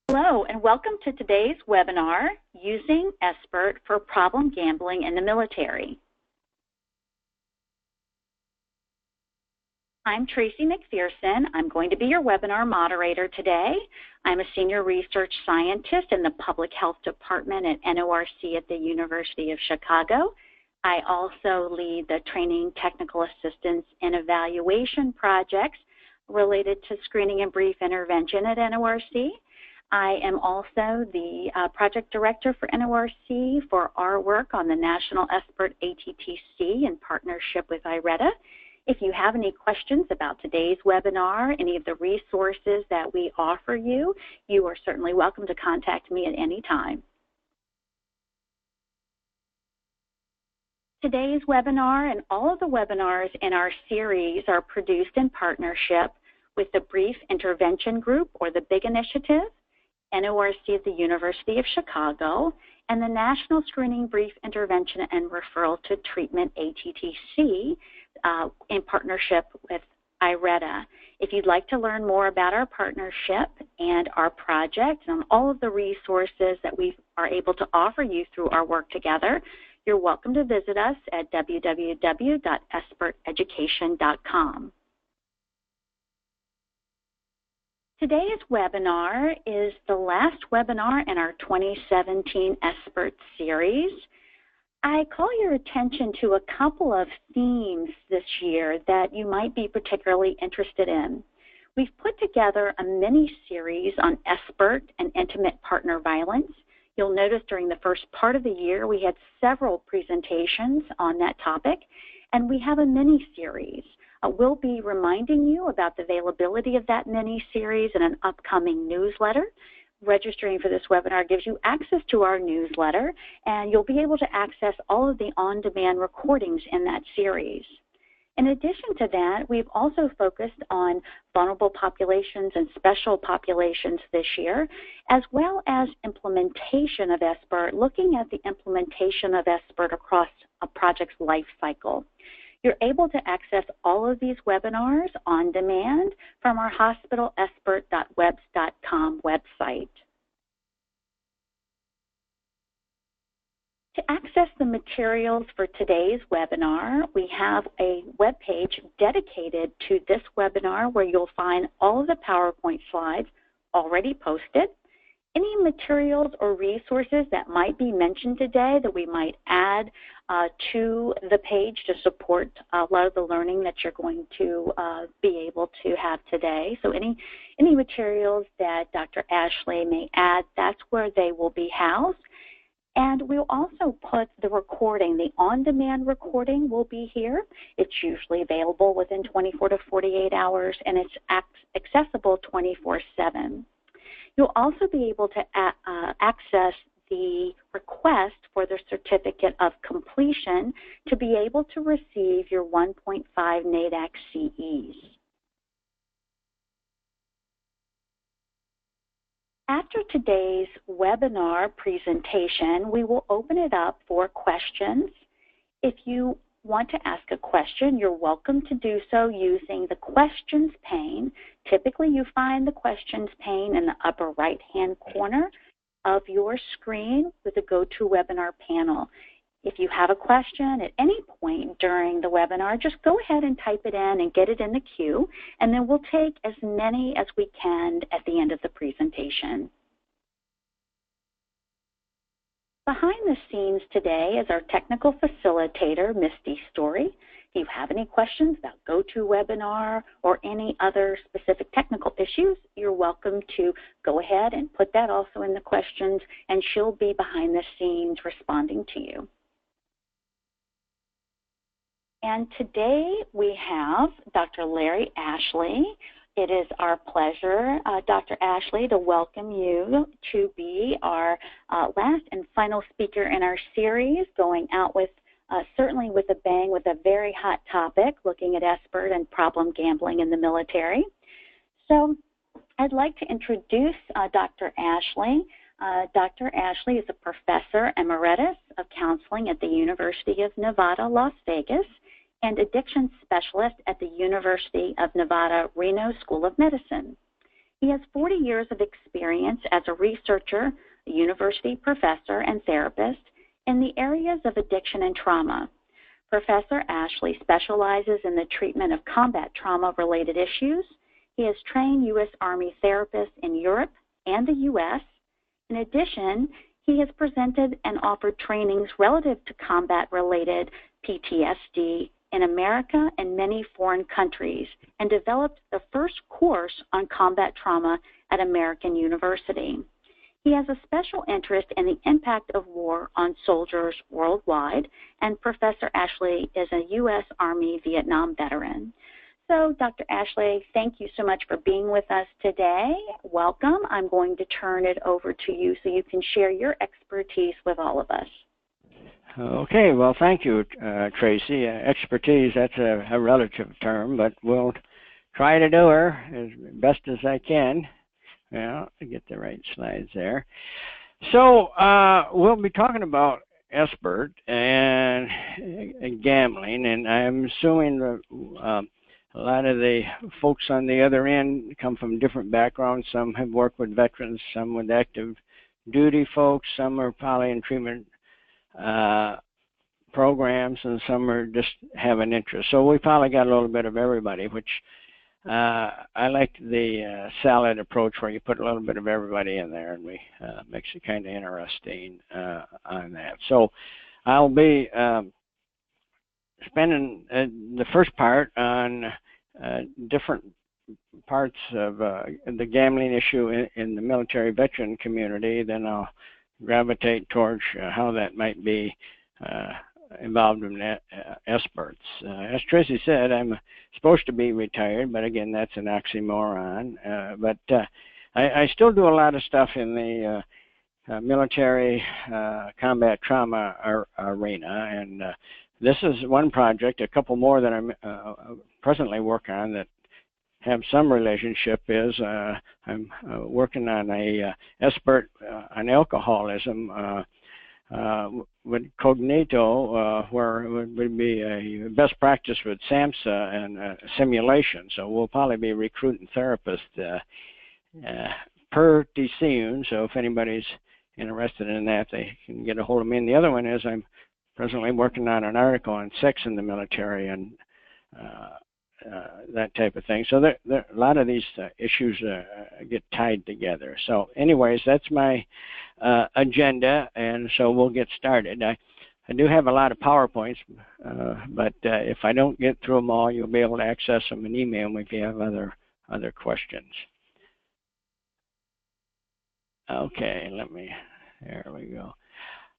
Hello, and welcome to today's webinar, Using SBIRT for Problem Gambling in the Military. I'm Tracy McPherson. I'm going to be your webinar moderator today. I'm a senior research scientist in the Public Health Department at NORC at the University of Chicago. I also lead the Training, Technical Assistance, and Evaluation projects related to screening and brief intervention at NORC. I am also the project director for NORC for our work on the National SBIRT ATTC in partnership with IRETA. If you have any questions about today's webinar, any of the resources that we offer you, you are certainly welcome to contact me at any time. Today's webinar and all of the webinars in our series are produced in partnership with the Brief Intervention Group, or the BIG Initiative, NORC at the University of Chicago, and the National Screening, Brief Intervention, and Referral to Treatment, ATTC, in partnership with IRETA. If you'd like to learn more about our partnership and our project and all of the resources that we are able to offer you through our work together, you're welcome to visit us at www.sbirteducation.com. Today's webinar is the last webinar in our 2017 SBIRT series. I call your attention to a couple of themes this year that you might be particularly interested in. We've put together a mini-series on SBIRT and intimate partner violence. You'll notice during the first part of the year we had several presentations on that topic, and we have a mini-series. We'll be reminding you about the availability of that mini-series in an upcoming newsletter. Registering for this webinar gives you access to our newsletter, and you'll be able to access all of the on-demand recordings in that series. In addition to that, we've also focused on vulnerable populations and special populations this year, as well as implementation of SBIRT, looking at the implementation of SBIRT across a project's life cycle. You're able to access all of these webinars on demand from our hospitalsbirt.webs.com website. To access the materials for today's webinar, we have a webpage dedicated to this webinar where you'll find all of the PowerPoint slides already posted. Any materials or resources that might be mentioned today that we might add to the page to support a lot of the learning that you're going to be able to have today. So any materials that Dr. Ashley may add, that's where they will be housed. And we'll also put the recording, the on-demand recording will be here. It's usually available within 24 to 48 hours, and it's accessible 24/7. You'll also be able to access the request for the certificate of completion to be able to receive your 1.5 NADAC CEs. After today's webinar presentation, we will open it up for questions. If you want to ask a question, you're welcome to do so using the questions pane. Typically, you find the questions pane in the upper right-hand corner of your screen with the GoToWebinar panel. If you have a question at any point during the webinar, just go ahead and type it in and get it in the queue, and then we'll take as many as we can at the end of the presentation. Behind the scenes today is our technical facilitator, Misty Story. If you have any questions about GoToWebinar or any other specific technical issues, you're welcome to go ahead and put that also in the questions, and she'll be behind the scenes responding to you. And today we have Dr. Larry Ashley. It is our pleasure, Dr. Ashley, to welcome you to be our last and final speaker in our series, going out with certainly with a bang, with a very hot topic, looking at SBIRT and problem gambling in the military. So I'd like to introduce Dr. Ashley. Dr. Ashley is a professor emeritus of counseling at the University of Nevada, Las Vegas, and addiction specialist at the University of Nevada, Reno School of Medicine. He has 40 years of experience as a researcher, a university professor, and therapist in the areas of addiction and trauma. Professor Ashley specializes in the treatment of combat trauma-related issues. He has trained U.S. Army therapists in Europe and the U.S. In addition, he has presented and offered trainings relative to combat-related PTSD in America and many foreign countries, and developed the first course on combat trauma at American University. He has a special interest in the impact of war on soldiers worldwide, and Professor Ashley is a U.S. Army Vietnam veteran. So, Dr. Ashley, thank you so much for being with us today. Welcome. I'm going to turn it over to you so you can share your expertise with all of us. Okay, well, thank you, Tracy. Expertise, that's a relative term, but we'll try to do her as best as I can. Well, I get the right slides there. So we'll be talking about SBIRT and gambling, and I'm assuming that a lot of the folks on the other end come from different backgrounds. Some have worked with veterans, some with active duty folks, some are probably in treatment programs, and some are just have an interest. So we probably got a little bit of everybody, which I like the salad approach where you put a little bit of everybody in there, and we makes it kind of interesting on that. So I'll be spending the first part on different parts of the gambling issue in the military veteran community. Then I'll gravitate towards how that might be involved in SBIRTs. As Tracy said, I'm supposed to be retired, but again, that's an oxymoron. But I still do a lot of stuff in the military combat trauma arena, and this is one project. A couple more that I'm presently working on that have some relationship is I'm working on a SBIRT on alcoholism with Cognito, where it would be a best practice with SAMHSA and simulation. So we'll probably be recruiting therapists pretty soon. So if anybody's interested in that, they can get a hold of me. And the other one is I'm presently working on an article on sex in the military and that type of thing. So there a lot of these issues get tied together. So anyways, that's my agenda, and so we'll get started. I do have a lot of PowerPoints, but if I don't get through them all, you'll be able to access them and email me if you have other questions. Okay, there we go.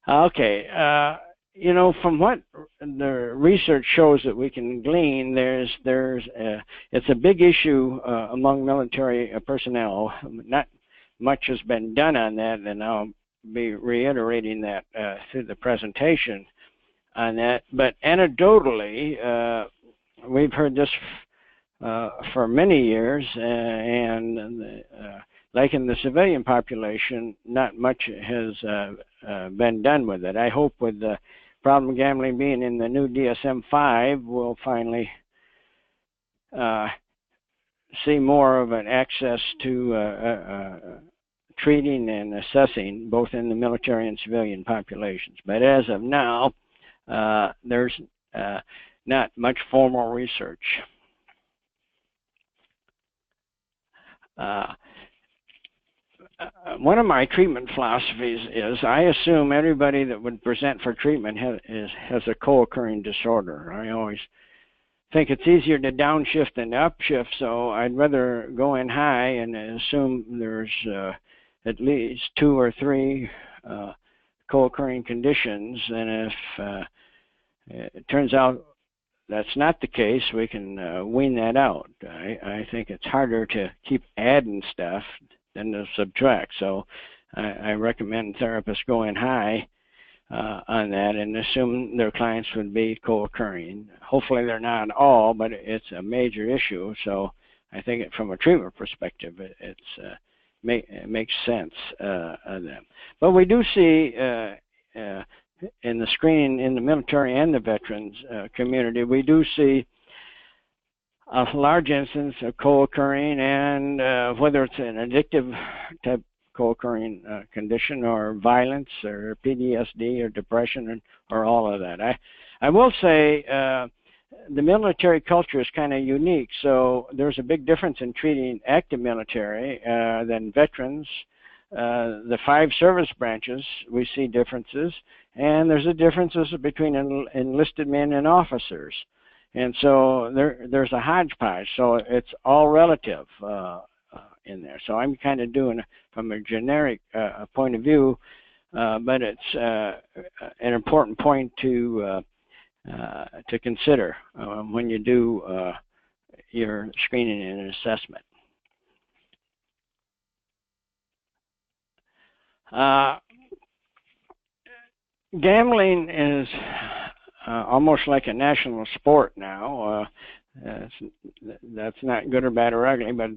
Okay, you know, from what the research shows that we can glean, it's a big issue among military personnel. Not much has been done on that, and I'll be reiterating that through the presentation on that. But anecdotally, we've heard this for many years, and like in the civilian population, not much has been done with it. I hope with the problem gambling being in the new DSM-5, we'll finally see more of an access to treating and assessing both in the military and civilian populations. But as of now, there's not much formal research. One of my treatment philosophies is I assume everybody that would present for treatment has a co-occurring disorder. I always think it's easier to downshift than to upshift, so I'd rather go in high and assume there's at least 2 or 3 co-occurring conditions, and if it turns out that's not the case, we can wean that out. I think it's harder to keep adding stuff than to subtract. So I recommend therapists going high on that and assume their clients would be co-occurring. Hopefully they're not all, but it's a major issue. So I think from a treatment perspective, it makes sense of them. But we do see in the screening in the military and the veterans community, we do see a large instance of co-occurring, and whether it's an addictive type co-occurring condition, or violence, or PTSD, or depression, or all of that. I will say the military culture is kind of unique. So there's a big difference in treating active military than veterans. The 5 service branches, we see differences, and there's a differences between enlisted men and officers. And so there's a hodgepodge, so it's all relative in there. So I'm kind of doing from a generic point of view, but it's an important point to consider when you do your screening and assessment. Gambling is almost like a national sport now. That's not good or bad or ugly, but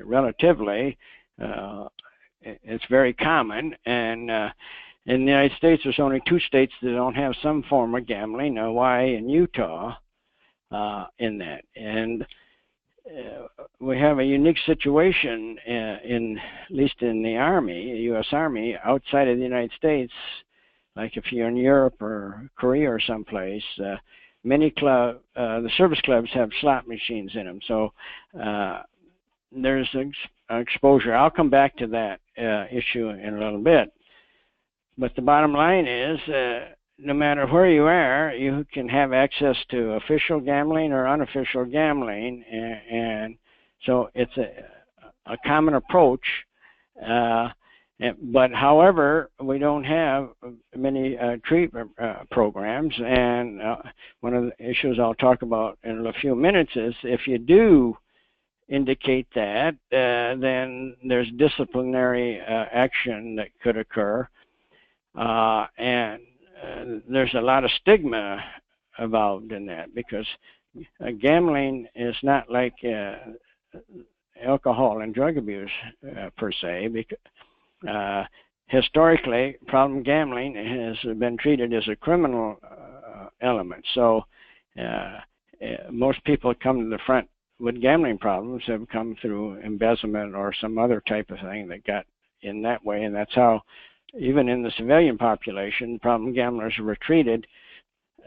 relatively, it's very common. And in the United States, there's only 2 states that don't have some form of gambling, Hawaii and Utah, in that. And we have a unique situation at least in the Army, the U.S. Army, outside of the United States. Like if you're in Europe or Korea or someplace, many the service clubs have slot machines in them. So there's exposure. I'll come back to that issue in a little bit. But the bottom line is, no matter where you are, you can have access to official gambling or unofficial gambling. And so it's a common approach. But however, we don't have many treatment programs, and one of the issues I'll talk about in a few minutes is if you do indicate that, then there's disciplinary action that could occur, and there's a lot of stigma involved in that, because gambling is not like alcohol and drug abuse per se, because historically, problem gambling has been treated as a criminal element. So most people come to the front with gambling problems have come through embezzlement or some other type of thing that got in that way. And that's how, even in the civilian population, problem gamblers were treated.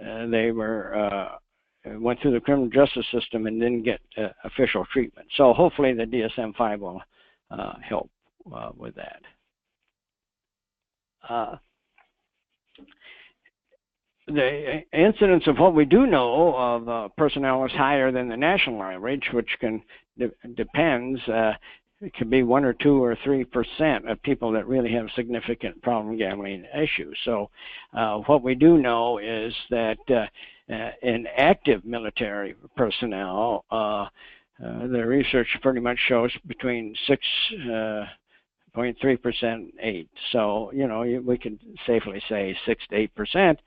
They went through the criminal justice system and didn't get official treatment. So hopefully the DSM-5 will help with that. The incidence of what we do know of personnel is higher than the national average, which depends. It could be 1 or 2 or 3% of people that really have significant problem gambling issues. So what we do know is that in active military personnel, the research pretty much shows between 6.3% and 8%. So, we can safely say 6 to 8%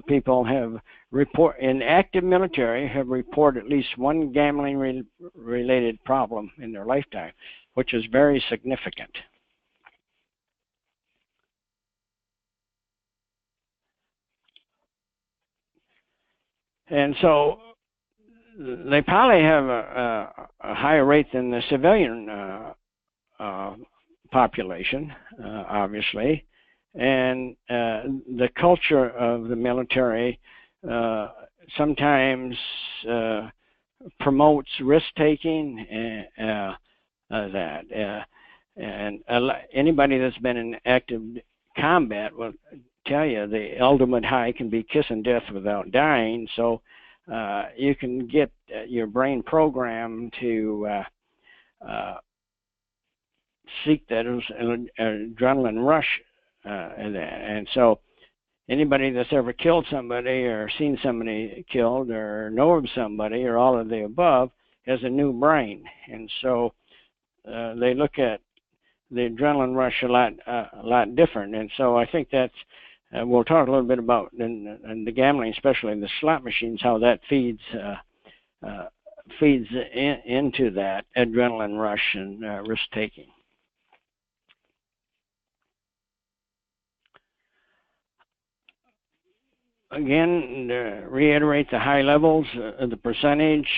people have in active military have reported at least one gambling related problem in their lifetime, which is very significant. And so they probably have a higher rate than the civilian population, obviously. And the culture of the military sometimes promotes risk-taking and anybody that's been in active combat will tell you the ultimate high can be kissing death without dying. So you can get your brain programmed to seek that adrenaline rush. And so anybody that's ever killed somebody or seen somebody killed or know of somebody or all of the above has a new brain. And so they look at the adrenaline rush a lot different. And so I think that's, we'll talk a little bit about in the gambling, especially in the slot machines, how that feeds into that adrenaline rush and risk-taking. again, reiterate the high levels, the percentage,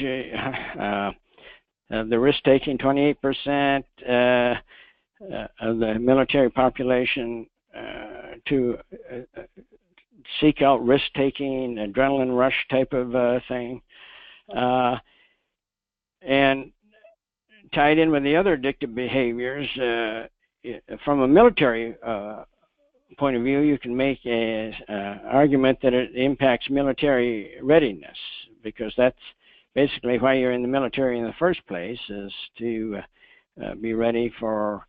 the risk-taking, 28% of the military population to seek out risk-taking, adrenaline rush type of thing. And tied in with the other addictive behaviors, from a military point of view, you can make an argument that it impacts military readiness, because that's basically why you're in the military in the first place, is to be ready for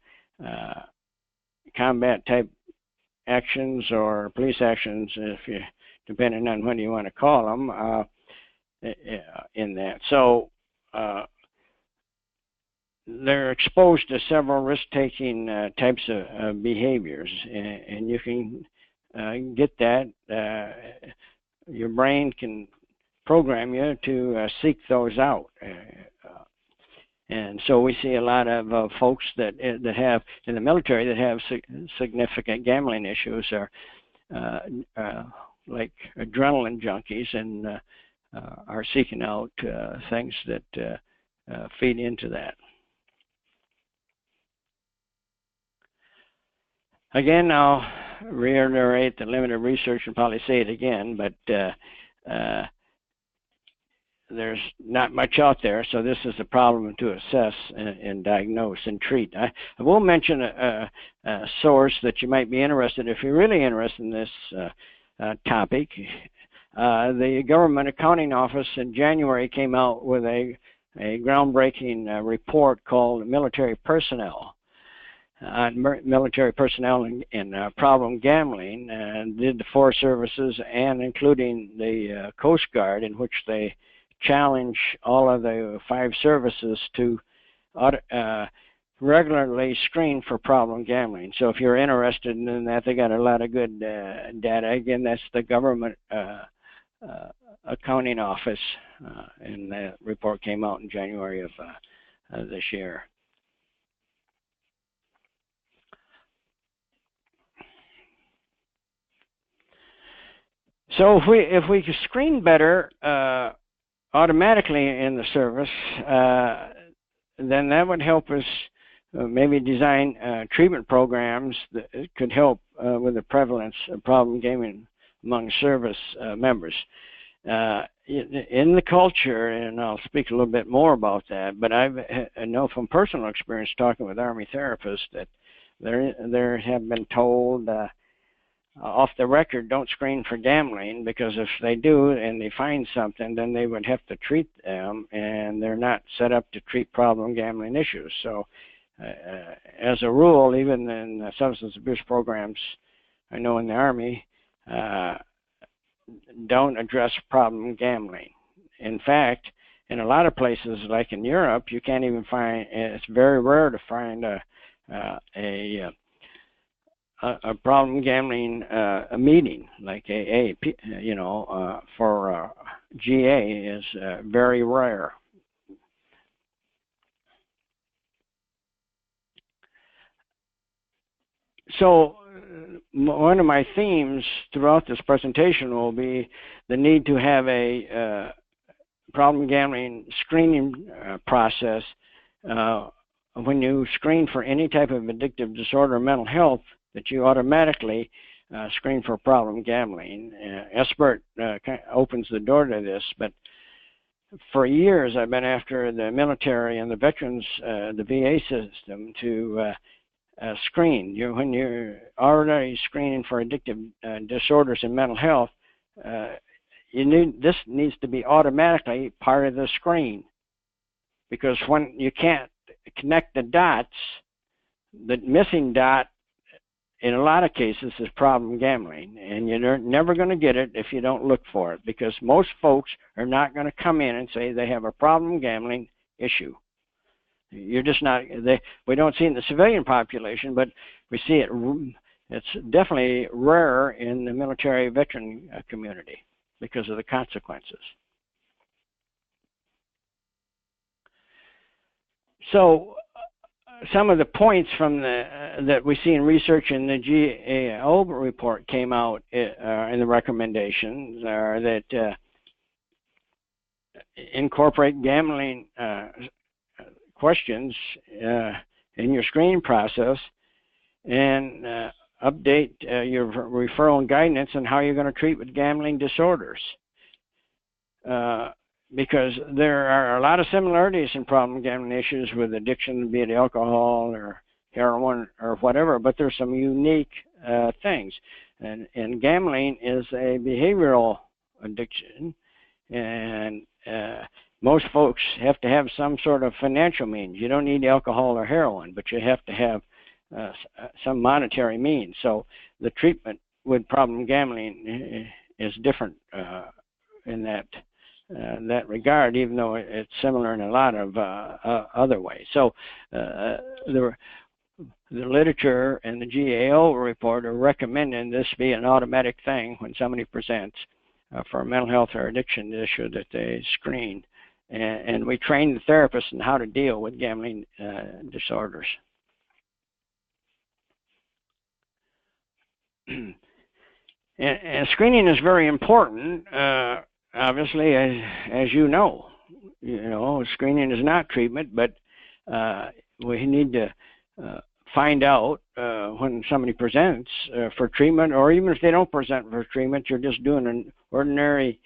combat type actions or police actions, if you, depending on what you want to call them, in that. So they're exposed to several risk-taking types of behaviors, and you can get that. Your brain can program you to seek those out. And so we see a lot of folks that have in the military that have significant gambling issues are like adrenaline junkies, and are seeking out things that feed into that. Again, I'll reiterate the limited research and probably say it again, but there's not much out there, so this is a problem to assess and diagnose and treat. I will mention a source that you might be interested in if you're really interested in this topic. The Government Accounting Office in January came out with a groundbreaking report called Military Personnel. Military personnel and problem gambling, and did the 4 services and including the Coast Guard, in which they challenge all of the 5 services to regularly screen for problem gambling. So if you're interested in that, they got a lot of good data. Again, that's the Government Accounting Office, and that report came out in January of this year. So if we could screen better automatically in the service, then that would help us maybe design treatment programs that could help with the prevalence of problem gaming among service members. In the culture, and I'll speak a little bit more about that, but I know from personal experience talking with Army therapists that there have been told off the record, don't screen for gambling, because if they do and they find something, then they would have to treat them, and they're not set up to treat problem gambling issues. So as a rule, even in substance abuse programs, I know in the Army, don't address problem gambling. In fact, in a lot of places, like in Europe, you can't even find, it's very rare to find a problem gambling a meeting like AA, for GA is very rare. So one of my themes throughout this presentation will be the need to have a problem gambling screening process. When you screen for any type of addictive disorder or mental health, that you automatically screen for problem gambling. SBIRT opens the door to this, but for years I've been after the military and the veterans, the VA system, to screen. When you're already screening for addictive disorders and mental health, this needs to be automatically part of the screen, because when you can't connect the dots, the missing dot in a lot of cases is problem gambling, and you're never going to get it if you don't look for it, because most folks are not going to come in and say they have a problem gambling issue. You're just not, we don't see it in the civilian population, but we see it, it's definitely rarer in the military veteran community because of the consequences. So some of the points from that we see in research in the GAO report came out in the recommendations are that incorporate gambling questions in your screening process, and update your referral and guidance on how you're going to treat with gambling disorders. Because there are a lot of similarities in problem gambling issues with addiction, be it alcohol or heroin or whatever, but there's some unique things. And gambling is a behavioral addiction, and most folks have to have some sort of financial means. You don't need alcohol or heroin, but you have to have some monetary means. So the treatment with problem gambling is different in that regard, even though it's similar in a lot of other ways. So the literature and the GAO report are recommending this be an automatic thing when somebody presents for a mental health or addiction issue that they screen. And we train the therapists in how to deal with gambling disorders. And screening is very important. Obviously, as you know, screening is not treatment, but we need to find out when somebody presents for treatment, or even if they don't present for treatment, you're just doing an ordinary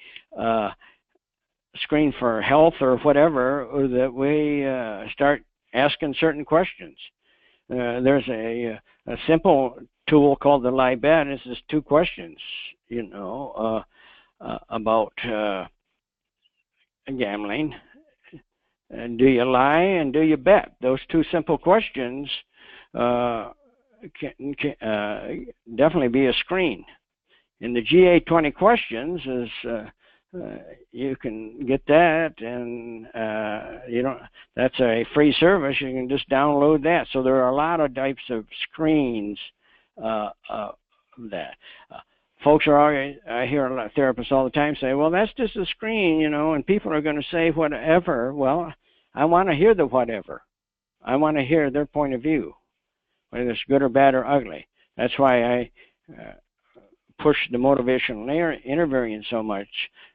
screen for health or whatever, that we start asking certain questions. There's a simple tool called the LIBET. This is 2 questions, about gambling. And do you lie and do you bet? Those 2 simple questions can definitely be a screen. In the GA 20 questions is you can get that, and that's a free service. You can just download that. So there are a lot of types of screens that. Folks are always, I hear a lot of therapists all the time say, well, that's just a screen, and people are going to say whatever. Well, I want to hear the whatever. I want to hear their point of view, whether it's good or bad or ugly. That's why I push the motivational interviewing so much.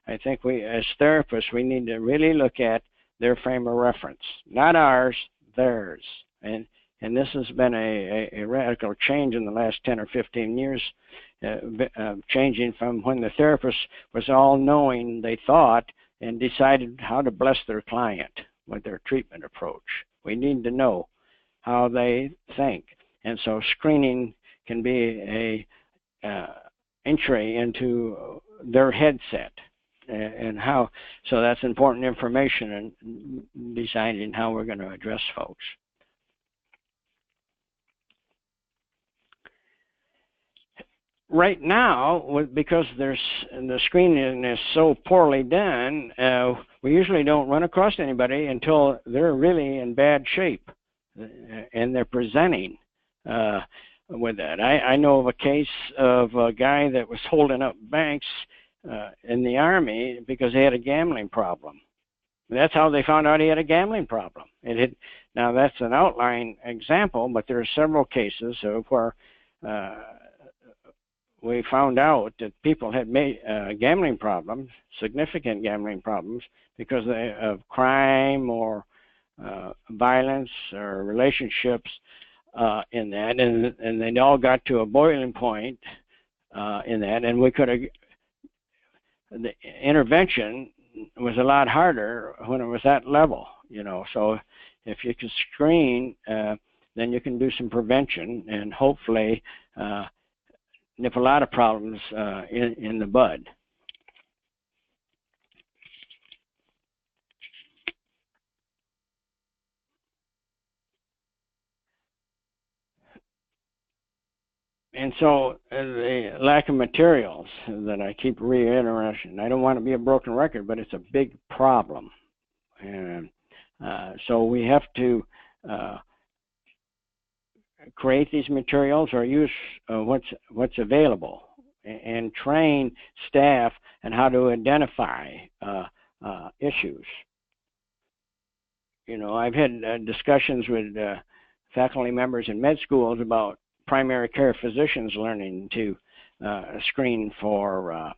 I think we, as therapists, we need to really look at their frame of reference, not ours, theirs. And this has been a radical change in the last 10 or 15 years, changing from when the therapist was all-knowing, they thought, and decided how to bless their client with their treatment approach. We need to know how they think. And so screening can be a entry into their headset, and how, so that's important information in deciding how we're going to address folks. Right now, because the screening is so poorly done, we usually don't run across anybody until they're really in bad shape and they're presenting with that. I know of a case of a guy that was holding up banks in the Army because he had a gambling problem. That's how they found out he had a gambling problem. Now that's an outline example, but there are several cases of where we found out that people had made gambling problems, significant gambling problems, because of crime or violence or relationships in that, and they all got to a boiling point in that, and we could have, the intervention was a lot harder when it was that level, so if you can screen, then you can do some prevention and hopefully nip a lot of problems in the bud. And so the lack of materials that I keep reiterating, I don't want to be a broken record, but it's a big problem. And so we have to create these materials or use what's available, and train staff on how to identify issues. I've had discussions with faculty members in med schools about primary care physicians learning to screen for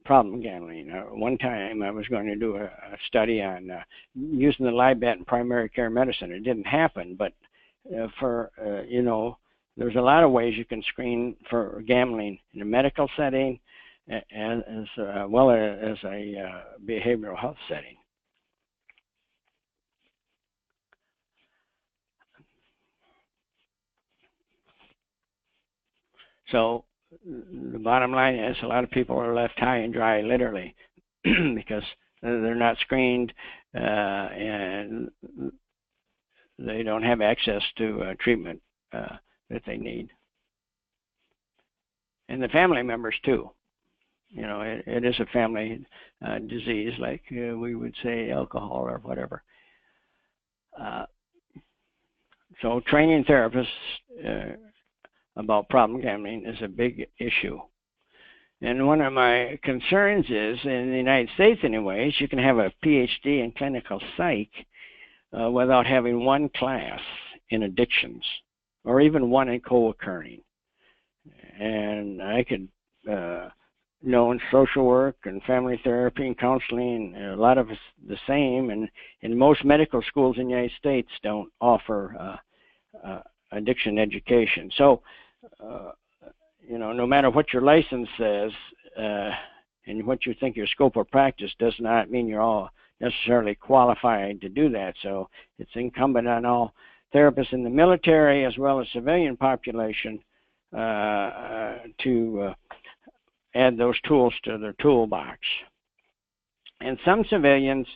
problem gambling. One time I was going to do a study on using the LIBET in primary care medicine. It didn't happen, but you know, there's a lot of ways you can screen for gambling in a medical setting as well as a behavioral health setting. So the bottom line is a lot of people are left high and dry, literally, because they're not screened and they don't have access to treatment that they need. And the family members too. You know, it is a family disease, like we would say alcohol or whatever. So training therapists about problem gambling is a big issue. And one of my concerns is, in the United States anyways, you can have a PhD in clinical psych without having one class in addictions, or even one in co-occurring. And I could know in social work and family therapy and counseling, a lot of the same, and most medical schools in the United States don't offer addiction education. So, you know, no matter what your license says and what you think your scope of practice does not mean you're all necessarily qualified to do that. So it's incumbent on all therapists in the military as well as civilian population to add those tools to their toolbox. And some civilians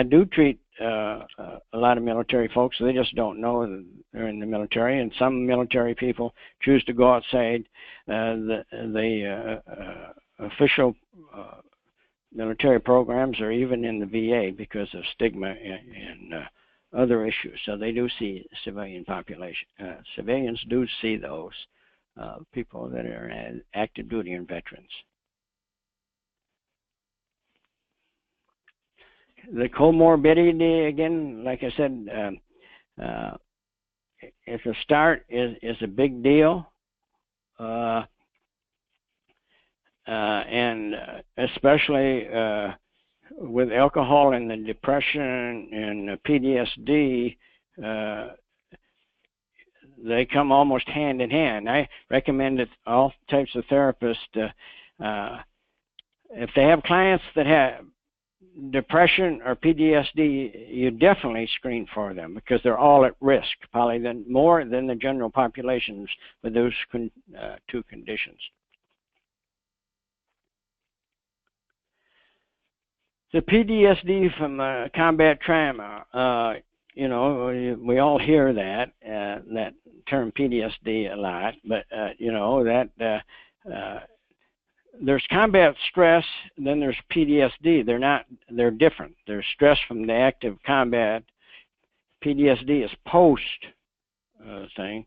do treat a lot of military folks. They just don't know that they're in the military. And some military people choose to go outside the official military programs or even in the VA because of stigma and other issues. So they do see civilian population. Civilians do see those people that are active duty and veterans. The comorbidity, again, like I said, as a start, is a big deal. And especially with alcohol and the depression and the PTSD, they come almost hand in hand. I recommend that all types of therapists, if they have clients that have depression or PTSD, you definitely screen for them because they're all at risk, probably more than the general populations with those two conditions. The PTSD from combat trauma, you know, we all hear that term PTSD a lot, but you know that there's combat stress, then there's PTSD. They're different. There's stress from the active combat. PTSD is post thing,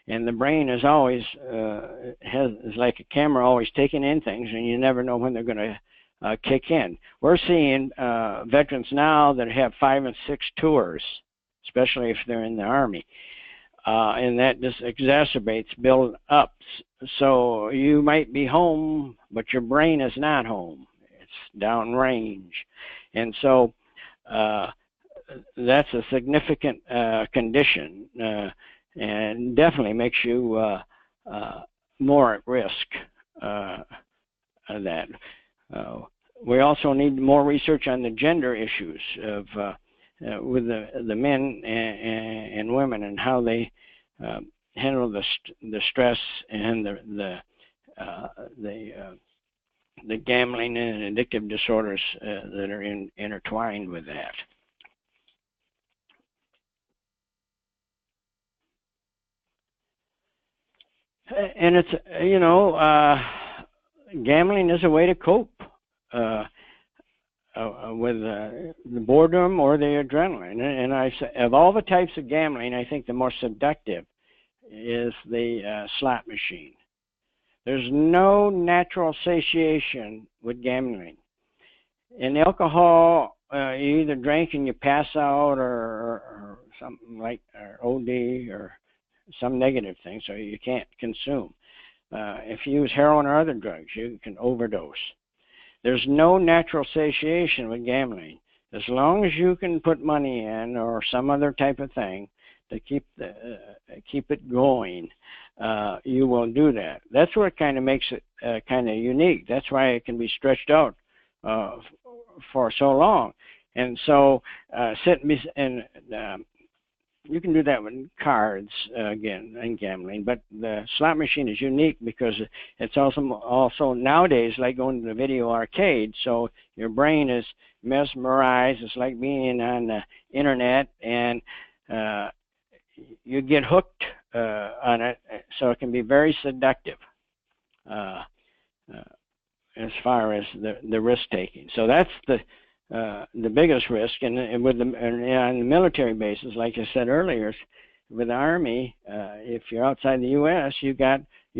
and the brain is always is like a camera, always taking in things, and you never know when they're going to kick in. We're seeing veterans now that have 5 and 6 tours, especially if they're in the Army. And that just exacerbates build ups. So you might be home, but your brain is not home. It's downrange. And so that's a significant condition and definitely makes you more at risk of that. We also need more research on the gender issues of with the men and women and how they handle the stress and the gambling and addictive disorders that are intertwined with that. And it's, you know, gambling is a way to cope with the boredom or the adrenaline. And I say, of all the types of gambling, I think the most seductive is the slot machine. There's no natural satiation with gambling. In alcohol, you either drink and you pass out, or something like OD or some negative thing, so you can't consume. If you use heroin or other drugs, you can overdose. There's no natural satiation with gambling. As long as you can put money in or some other type of thing to keep it going, you will do that. That's what kind of makes it kind of unique. That's why it can be stretched out for so long. And so you can do that with cards again in gambling, but the slot machine is unique because it's also nowadays like going to the video arcade. So your brain is mesmerized. It's like being on the internet, and you get hooked on it. So it can be very seductive as far as the risk taking. So that's the biggest risk, and on the military bases, like I said earlier, with the Army, if you're outside the U.S., you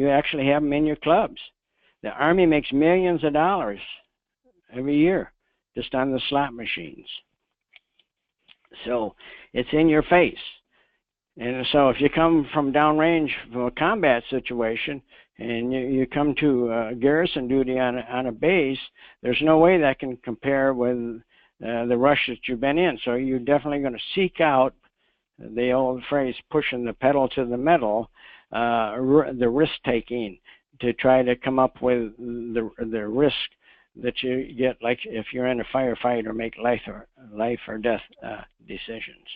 actually have them in your clubs. The Army makes millions of dollars every year just on the slot machines. So it's in your face. And so if you come from downrange from a combat situation and you come to garrison duty on a base, there's no way that can compare with the rush that you've been in. So you're definitely going to seek out the old phrase, pushing the pedal to the metal, the risk-taking, to try to come up with the risk that you get, like if you're in a firefight or make life or death decisions.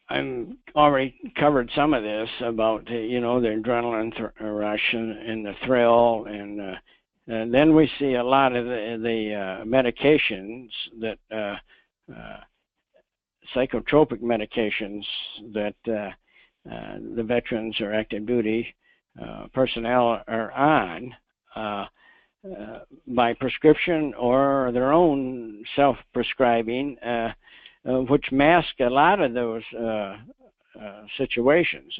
I've already covered some of this about the adrenaline rush and the thrill, and then we see a lot of the medications that psychotropic medications that the veterans or active duty personnel are on by prescription or their own self-prescribing, which mask a lot of those situations.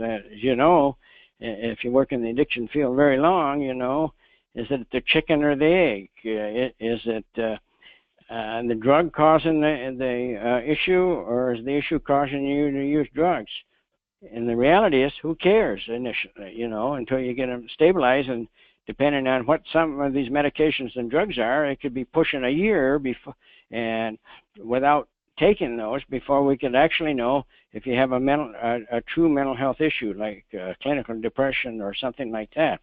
If you work in the addiction field very long, is it the chicken or the egg? Is it the drug causing the issue, or is the issue causing you to use drugs? And the reality is, who cares initially, until you get them stabilized. And depending on what some of these medications and drugs are, it could be pushing a year before, and without taking those, before we could actually know if you have a true mental health issue, like clinical depression or something like that,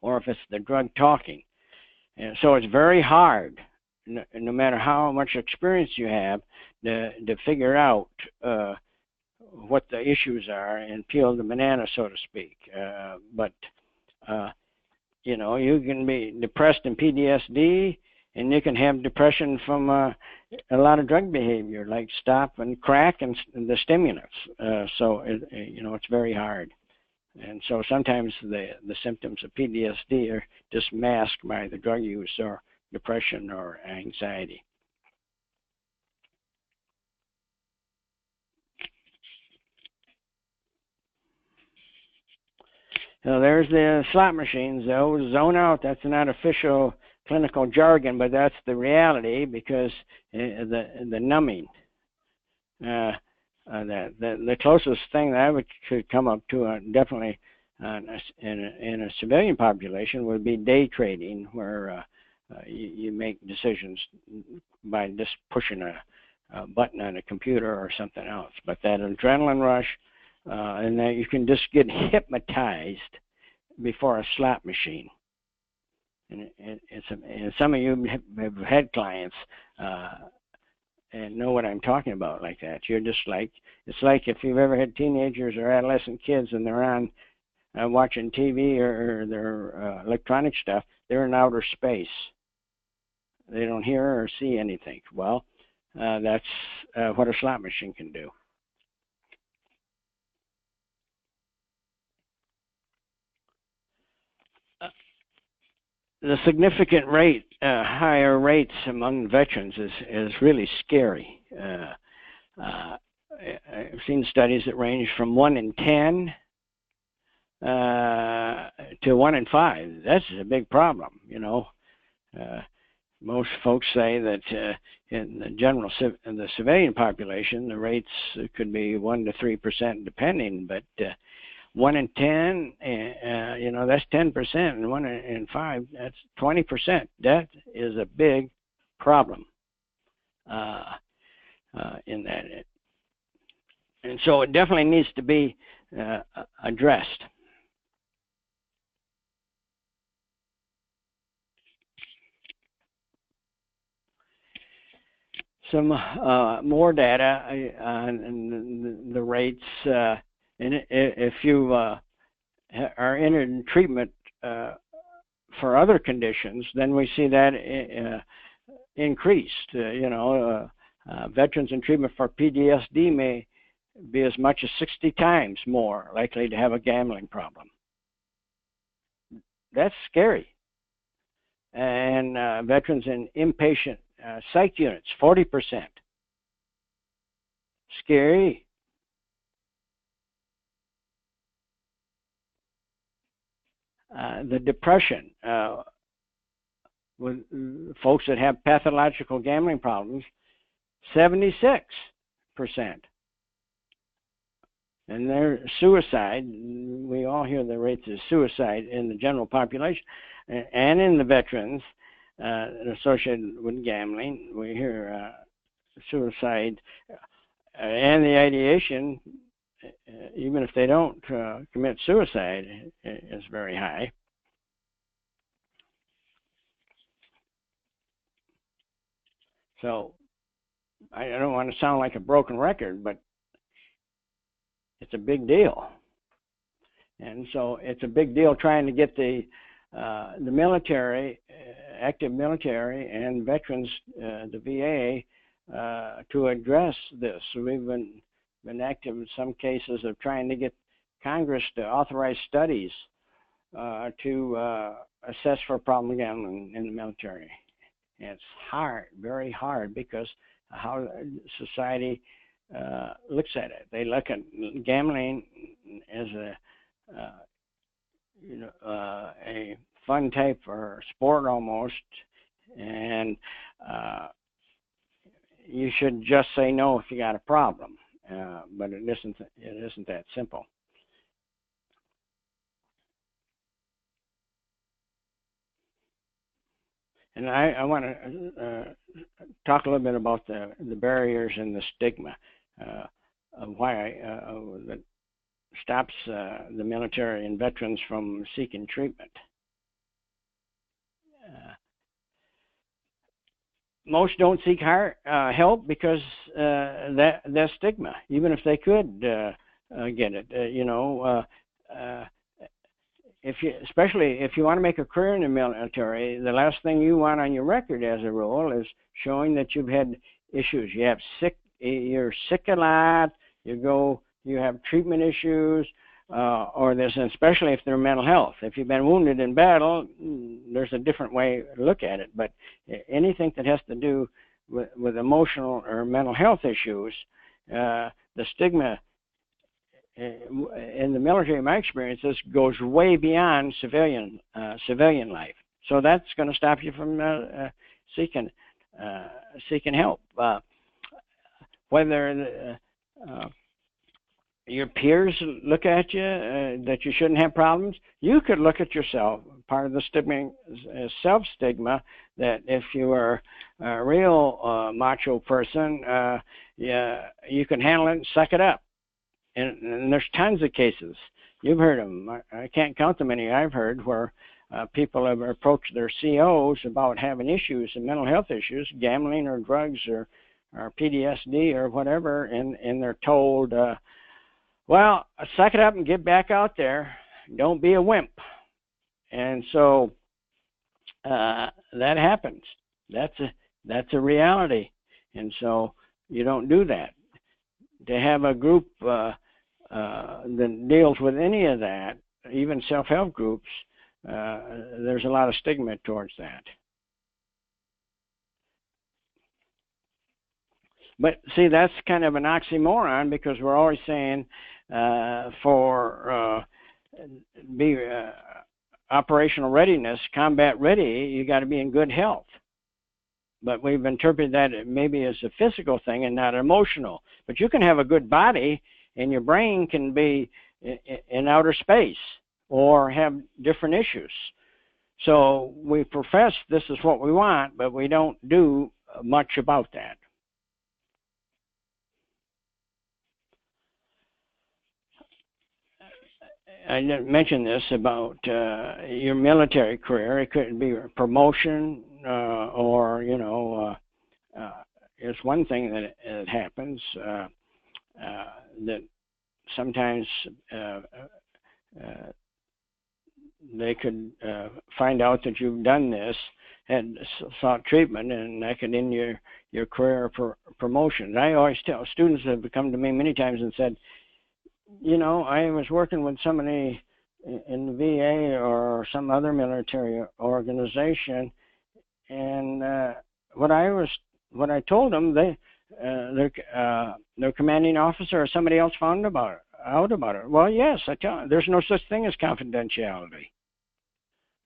or if it's the drug talking. And so it's very hard, no matter how much experience you have, to figure out what the issues are and peel the banana, so to speak. But you can be depressed in PTSD, and you can have depression from a lot of drug behavior, like stop and crack and the stimulants. So it's very hard. And so sometimes the symptoms of PTSD are just masked by the drug use or depression or anxiety. So there's the slot machines. Those zone out, that's not official clinical jargon, but that's the reality, because the numbing. The closest thing that I could come up to, definitely in a civilian population, would be day trading, where you make decisions by just pushing a button on a computer or something else. But that adrenaline rush, and that you can just get hypnotized before a slot machine. And some of you have had clients and know what I'm talking about like that. You're just like, it's like if you've ever had teenagers or adolescent kids and they're on watching TV or their electronic stuff, they're in outer space. They don't hear or see anything. Well, that's what a slot machine can do. The significant rate, higher rates among veterans is really scary. I've seen studies that range from 1 in 10 to 1 in 5. That's a big problem, you know. Most folks say that in the civilian population, the rates could be 1 to 3% depending, but 1 in 10, you know, that's 10%, and 1 in 5, that's 20%. That is a big problem in that. And so it definitely needs to be addressed. Some more data on the rates. And if you are in treatment for other conditions, then we see that increased. You know, veterans in treatment for PTSD may be as much as 60 times more likely to have a gambling problem. That's scary. And veterans in inpatient psych units, 40%. Scary. The depression with folks that have pathological gambling problems, 76%. And their suicide, we all hear the rates of suicide in the general population and in the veterans associated with gambling. We hear suicide and the ideation, even if they don't commit suicide, is very high. So I don't want to sound like a broken record, but it's a big deal. And so it's a big deal trying to get the military, active military and veterans, the VA, to address this. So we've been active in some cases of trying to get Congress to authorize studies to assess for problem gambling in the military. And it's hard, very hard, because how society looks at it. They look at gambling as a fun type or sport almost, and you should just say no if you got a problem. But it isn't that simple. And I want to talk a little bit about the barriers and the stigma of why that stops the military and veterans from seeking treatment. Most don't seek help because that stigma, even if they could get it. Especially if you want to make a career in the military, the last thing you want on your record as a rule is showing that you've had issues. You're sick a lot. You have treatment issues, or this, especially if they're mental health. If you've been wounded in battle, there's a different way to look at it. But anything that has to do with emotional or mental health issues, the stigma in the military, in my experience, this goes way beyond civilian life. So that's going to stop you from seeking help. Whether your peers look at you that you shouldn't have problems, you could look at yourself. Part of the stigma is self-stigma, that if you are a real macho person, you can handle it and suck it up. And there's tons of cases. You've heard them. I can't count the many I've heard where people have approached their COs about having issues, and mental health issues, gambling or drugs or PTSD or whatever, and they're told, well, suck it up and get back out there. Don't be a wimp. And so that happens. That's a reality. And so you don't do that. To have a group that deals with any of that, even self-help groups, there's a lot of stigma towards that. But see, that's kind of an oxymoron, because we're always saying for be operational readiness, combat ready, you got to be in good health. But we've interpreted that maybe as a physical thing and not emotional. But you can have a good body and your brain can be in outer space or have different issues. So we profess this is what we want, but we don't do much about that. I didn't mention this about your military career. It could be a promotion or, you know, it's one thing that happens that sometimes they could find out that you've done this, had sought treatment, and that could end your career for promotion. I always tell students that have come to me many times and said, you know, I was working with somebody in the VA or some other military organization, and what I told them, their commanding officer or somebody else found out about it. Well, yes, I tell them, there's no such thing as confidentiality.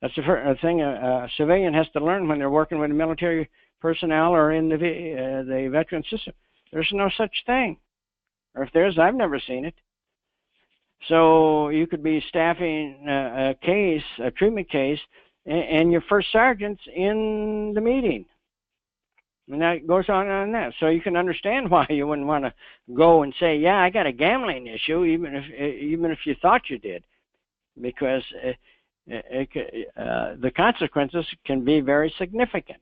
That's the thing a civilian has to learn when they're working with military personnel or in the veteran system. There's no such thing, or if there's, I've never seen it. So you could be staffing a treatment case, and your first sergeant's in the meeting. And that goes on and that. So you can understand why you wouldn't want to go and say, yeah, I got a gambling issue, even if you thought you did, because the consequences can be very significant.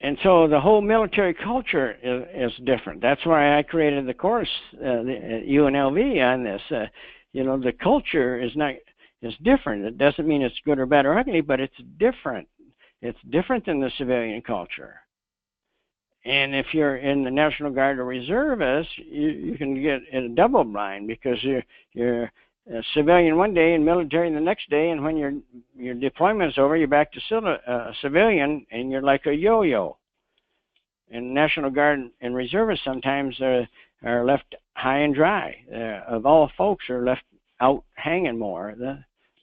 And so the whole military culture is different. That's why I created the course, the UNLV, on this. You know, the culture is different. It doesn't mean it's good or bad or ugly, but it's different. It's different than the civilian culture. And if you're in the National Guard or Reservists, you can get in a double blind, because you're a civilian one day and military the next day, and when your deployment's over, you're back to civilian, and you're like a yo-yo. And National Guard and Reservists sometimes are left high and dry. Of all folks, are left out hanging more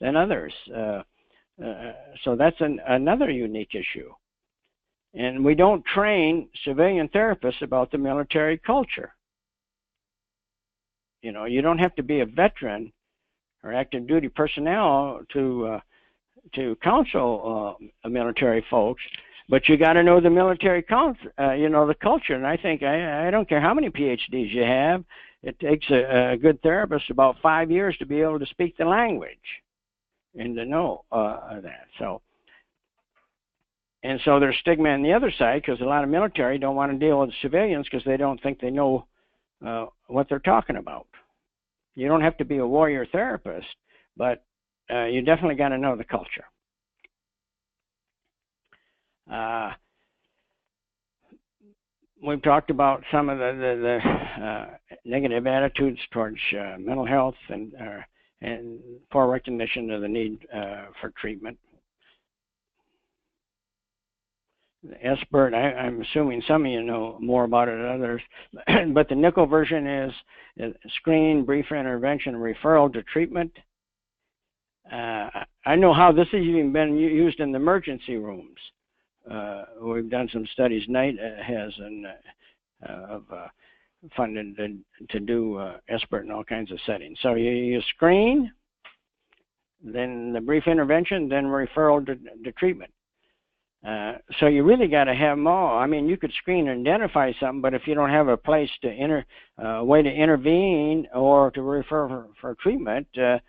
than others. So that's another unique issue. And we don't train civilian therapists about the military culture. You know, you don't have to be a veteran or active duty personnel to counsel military folks, but you got to know the military you know, the culture. And I think I don't care how many PhDs you have, it takes a good therapist about 5 years to be able to speak the language and to know that. And so there's stigma on the other side, because a lot of military don't want to deal with civilians because they don't think they know what they're talking about. You don't have to be a warrior therapist, but you definitely got to know the culture. We've talked about some of the negative attitudes towards mental health and poor recognition of the need for treatment. The SBIRT, I'm assuming some of you know more about it than others, but the nickel version is screen, brief intervention, referral to treatment. I know how this has even been used in the emergency rooms. We've done some studies. Knight has funded to do SBIRT in all kinds of settings. So you screen, then the brief intervention, then referral to treatment. So you really got to have them all. I mean, you could screen and identify something, but if you don't have a place to way to intervene or to refer for treatment, it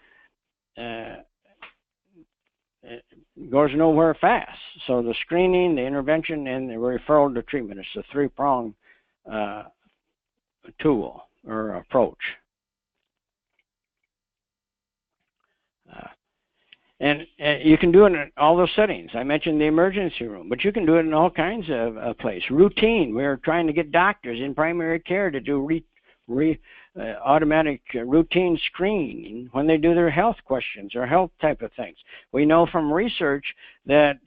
goes nowhere fast. So the screening, the intervention, and the referral to treatment is a three-pronged tool or approach. And you can do it in all those settings. I mentioned the emergency room, but you can do it in all kinds of places. Routine. We're trying to get doctors in primary care to do automatic routine screening when they do their health questions or health type of things. We know from research that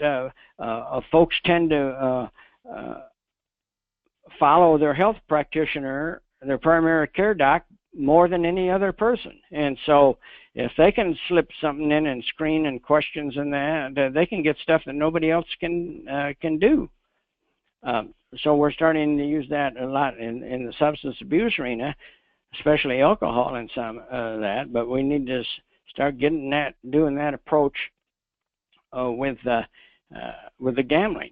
folks tend to follow their health practitioner, their primary care doc, more than any other person. And so if they can slip something in and screen and questions and that, they can get stuff that nobody else can do. So we're starting to use that a lot in the substance abuse arena, especially alcohol and some of that. But we need to start doing that approach with the gambling.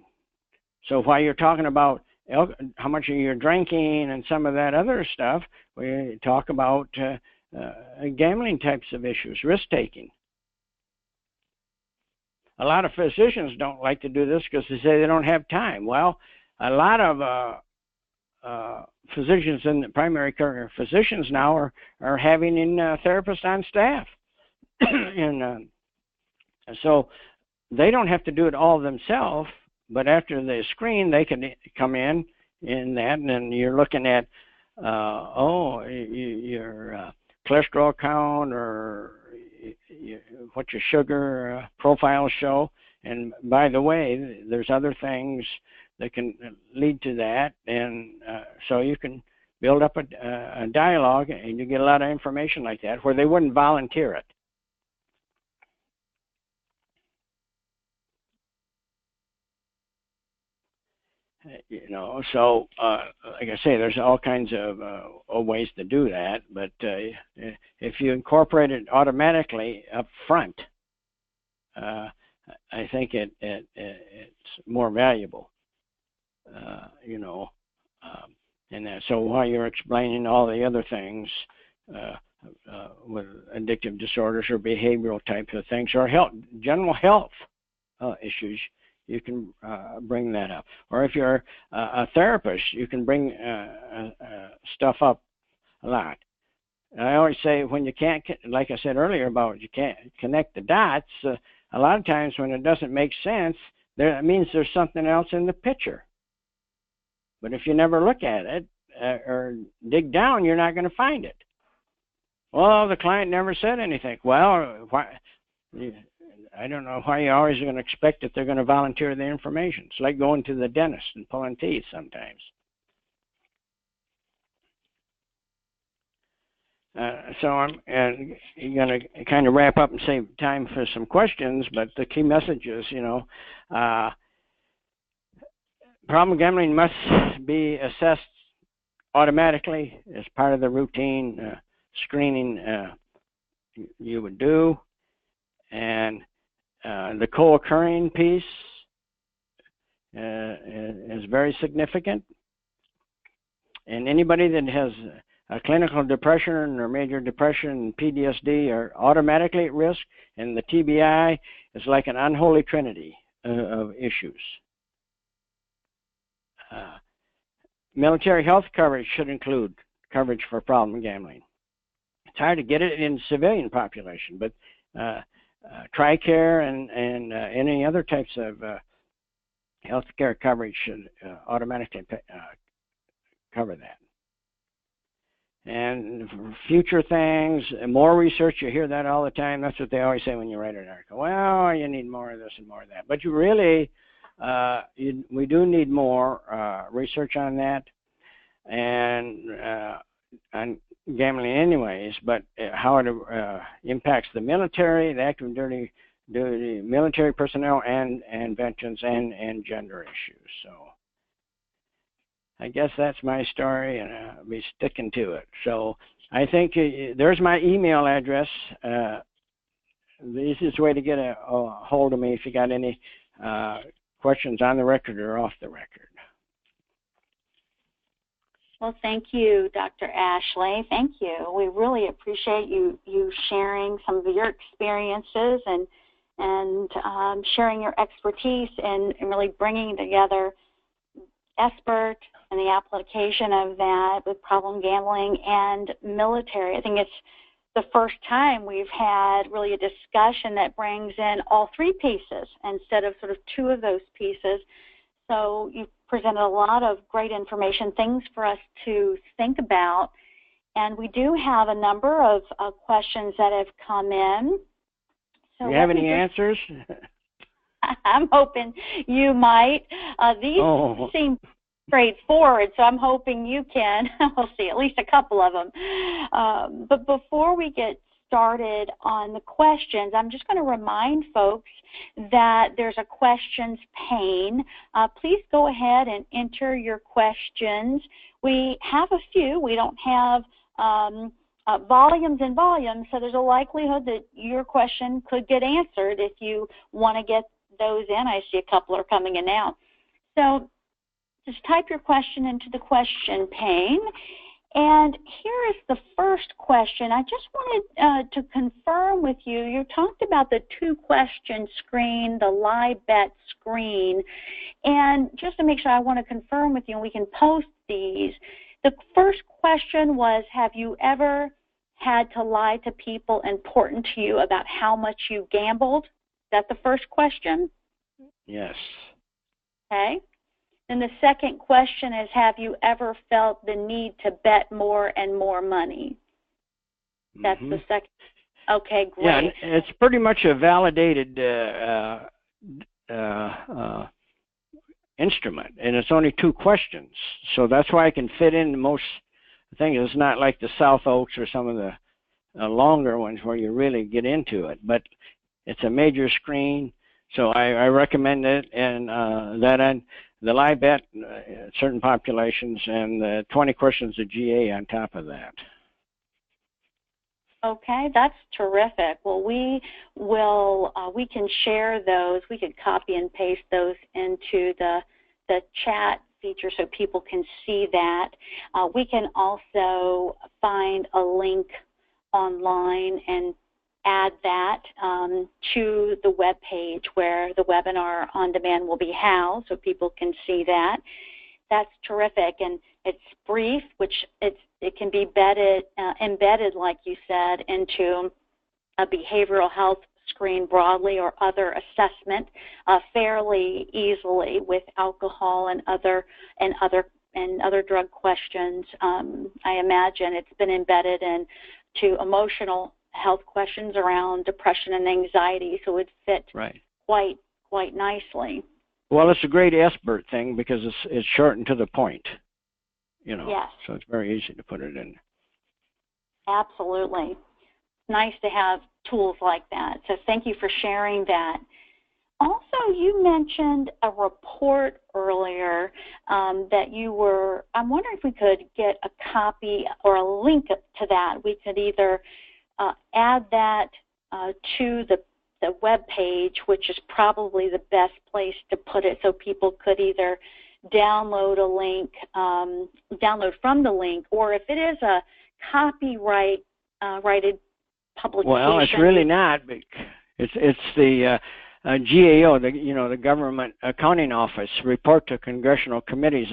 So while you're talking about how much you're drinking and some of that other stuff, we talk about gambling types of issues, risk-taking. A lot of physicians don't like to do this because they say they don't have time. Well, a lot of physicians and primary care physicians now are having therapists on staff. And so they don't have to do it all themselves, but after they screen, they can come in that, and then you're looking at, your cholesterol count or what your sugar profiles show. And by the way, there's other things that can lead to that, and so you can build up a dialogue, and you get a lot of information like that where they wouldn't volunteer it. So like I say, there's all kinds of ways to do that, but if you incorporate it automatically up front, I think it's more valuable. And so while you're explaining all the other things with addictive disorders or behavioral types of things or general health issues, you can bring that up. Or if you're a therapist, you can bring stuff up a lot. And I always say when you can't, like I said earlier about you can't connect the dots, a lot of times when it doesn't make sense, it means there's something else in the picture. But if you never look at it or dig down, you're not going to find it. Well, the client never said anything. Well, why? I don't know why you're always going to expect that they're going to volunteer the information. It's like going to the dentist and pulling teeth sometimes. So I'm going to kind of wrap up and save time for some questions, but the key message is, problem gambling must be assessed automatically as part of the routine screening you would do. And the co-occurring piece is very significant. And anybody that has a clinical depression or major depression and PTSD are automatically at risk, and the TBI is like an unholy trinity of issues. Military health coverage should include coverage for problem gambling. It's hard to get it in civilian population, but TRICARE and any other types of health care coverage should automatically cover that. And for future things, more research, you hear that all the time. That's what they always say when you write an article. Well, you need more of this and more of that. But you really, we do need more research on that and on gambling anyways, but how it impacts the military, the active duty military personnel, and veterans and gender issues. So I guess that's my story, and I'll be sticking to it. So I think there's my email address. The easiest way to get a hold of me if you got any questions on the record or off the record. Well, thank you, Dr. Ashley. Thank you. We really appreciate you sharing some of your experiences and sharing your expertise and really bringing together SBIRT and the application of that with problem gambling and military. I think it's the first time we've had really a discussion that brings in all three pieces instead of sort of two of those pieces. So you've presented a lot of great information, things for us to think about. And we do have a number of questions that have come in. So do you have any answers? I'm hoping you might. These seem straightforward, so I'm hoping you can. We'll see, at least a couple of them. But before we get started on the questions, I'm just going to remind folks that there's a questions pane. Please go ahead and enter your questions. We have a few. We don't have volumes and volumes, so there's a likelihood that your question could get answered if you want to get those in. I see a couple are coming in now. So just type your question into the question pane. And here is the first question. I just wanted to confirm with you, you talked about the 2-question screen, the lie bet screen. And just to make sure, I want to confirm with you, and we can post these. The first question was, have you ever had to lie to people important to you about how much you gambled? Is that the first question? Yes. Okay. And the second question is, have you ever felt the need to bet more and more money? That's the second. Okay, great. Yeah, it's pretty much a validated instrument, and it's only 2 questions. So that's why I can fit in most things. It's not like the South Oaks or some of the longer ones where you really get into it, but it's a major screen. So I recommend it, and the live bet, certain populations, and the 20 questions of GA on top of that. Okay, that's terrific. Well, we can share those. We could copy and paste those into the chat feature so people can see that. We can also find a link online and add that to the web page where the webinar on demand will be housed, so people can see that. That's terrific, and it's brief, which it can be embedded, like you said, into a behavioral health screen broadly or other assessment fairly easily with alcohol and other drug questions. I imagine it's been embedded into emotional health questions around depression and anxiety, so it fit quite nicely. Well, it's a great SBIRT thing because it's short and to the point, you know. Yes. So it's very easy to put it in. Absolutely. Nice to have tools like that. So thank you for sharing that. Also, you mentioned a report earlier that you were, I'm wondering if we could get a copy or a link to that. We could either add that to the web page, which is probably the best place to put it, so people could either download a link, download from the link, or if it is a copyrighted publication. Well, it's really not. It's the GAO, the Government Accounting Office, report to congressional committees.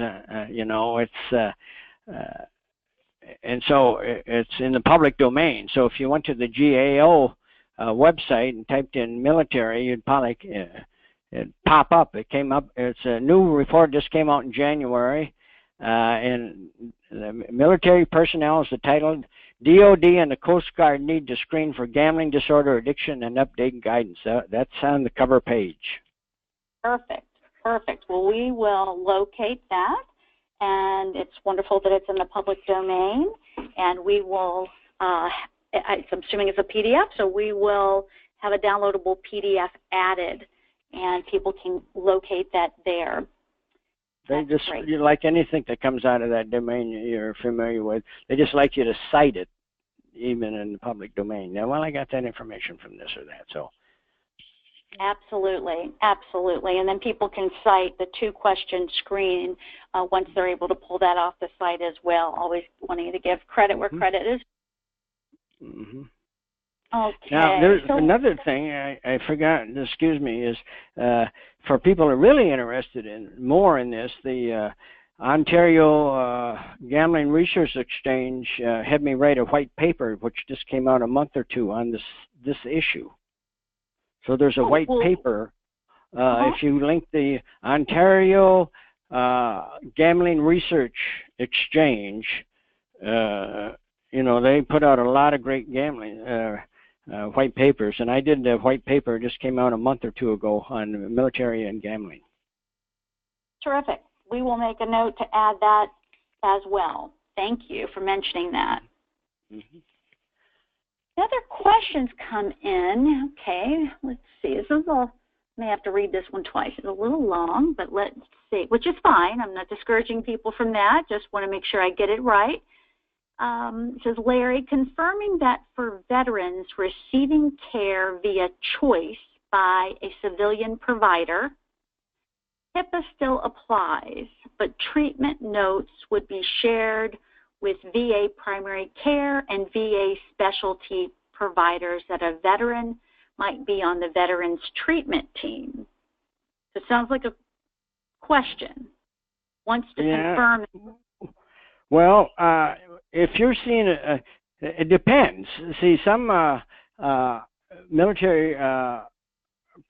And so it's in the public domain. So if you went to the GAO website and typed in military, you'd probably it'd pop up. It came up. It's a new report just came out in January, and the military personnel is titled DOD and the Coast Guard need to screen for gambling disorder, addiction, and update guidance. That's on the cover page. Perfect. Well, we will locate that, and it's wonderful that it's in the public domain, and we will, I'm assuming it's a PDF, so we will have a downloadable PDF added, and people can locate that there. They just, like anything that comes out of that domain you're familiar with, they just like you to cite it, even in the public domain. Now, well, I got that information from this or that, so. Absolutely. And then people can cite the 2-question screen once they're able to pull that off the site as well, always wanting to give credit where credit is. Okay. Now, there's another thing I forgot, excuse me, is for people who are really interested in more in this, the Ontario Gambling Research Exchange had me write a white paper, which just came out a month or 2 on this issue. So there's a white paper. If you link the Ontario Gambling Research Exchange, they put out a lot of great gambling white papers, and I did the white paper. Just came out a month or 2 ago on military and gambling. Terrific. we will make a note to add that as well. Thank you for mentioning that. Mm-hmm. Other questions come in. Okay, let's see. This is may have to read this one twice. It's a little long, but let's see, which is fine. I'm not discouraging people from that. Just want to make sure I get it right. It says, Larry, confirming that for veterans receiving care via choice by a civilian provider, HIPAA still applies, but treatment notes would be shared with VA primary care and VA specialty providers that a veteran might be on the veterans treatment team. So it sounds like a question. Wants to confirm. Well, if you're seeing it depends. See, some military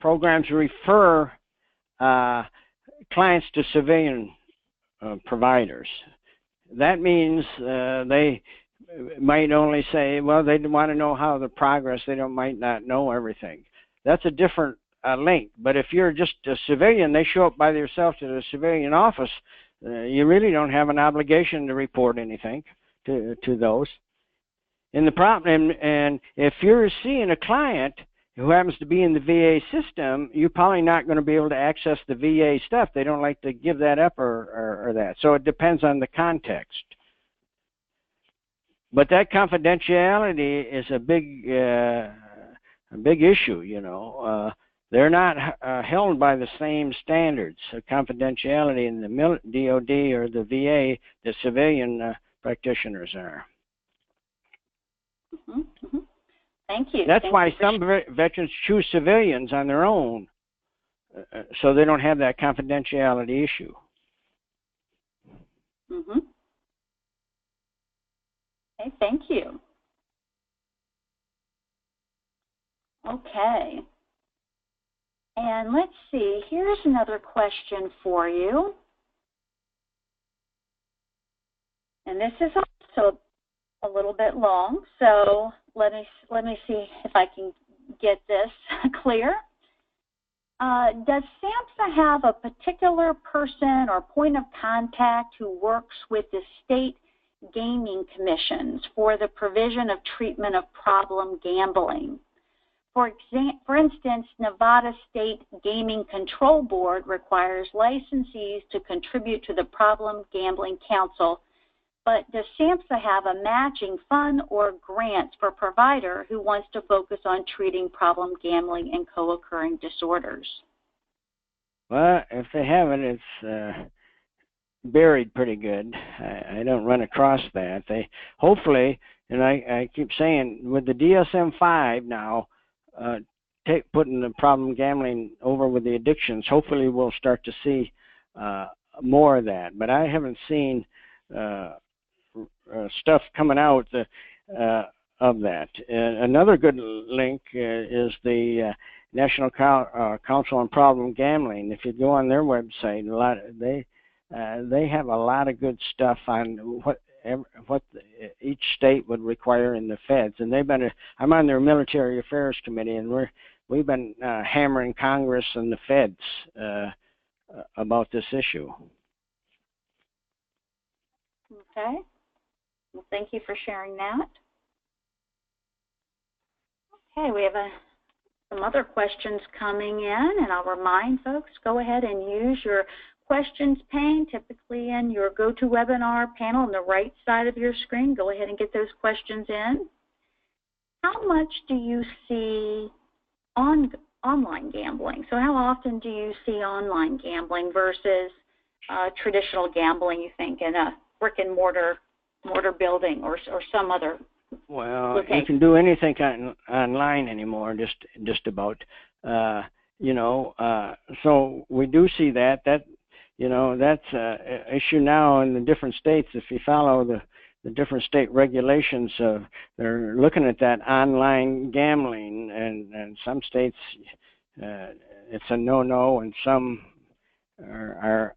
programs refer clients to civilian providers. That means they might only say, well, they want to know how the progress, they might not know everything. That's a different link. But if you're just a civilian, they show up by themselves to the civilian office, you really don't have an obligation to report anything to those. And the problem, and if you're seeing a client who happens to be in the VA system, you're probably not going to be able to access the VA stuff. They don't like to give that up or that. So it depends on the context. But that confidentiality is a big issue, you know. They're not held by the same standards of confidentiality in the DOD or the VA the civilian practitioners are. Mm-hmm, mm-hmm. Thank you. That's why some veterans choose civilians on their own, so they don't have that confidentiality issue. Mm-hmm. Okay, thank you. Okay. And let's see, here's another question for you. And this is also a little bit long, so let me see if I can get this clear. Does SAMHSA have a particular person or point of contact who works with the state gaming commissions for the provision of treatment of problem gambling? For instance, Nevada State Gaming Control Board requires licensees to contribute to the Problem Gambling Council, but does SAMHSA have a matching fund or grant for a provider who wants to focus on treating problem gambling and co-occurring disorders? Well, if they haven't, it's buried pretty good. I don't run across that. They hopefully, and I keep saying, with the DSM-5 now, putting the problem gambling over with the addictions, hopefully we'll start to see more of that. But I haven't seen stuff coming out of that. Another good link is the National Council on Problem Gambling. If you go on their website, they have a lot of good stuff on what each state would require in the feds, and I'm on their military affairs committee, and we've been hammering Congress and the feds about this issue. Okay. Well, thank you for sharing that. Okay, we have some other questions coming in, and I'll remind folks, go ahead and use your questions pane, typically in your GoToWebinar panel on the right side of your screen. Go ahead and get those questions in. How much do you see online gambling? So how often do you see online gambling versus traditional gambling, you think, in a brick and mortar building or some other? Well, you can do anything online anymore, just about. You know, so we do see that. You know, that's an issue now in the different states. If you follow the different state regulations, they're looking at that online gambling, and some states it's a no-no, and some are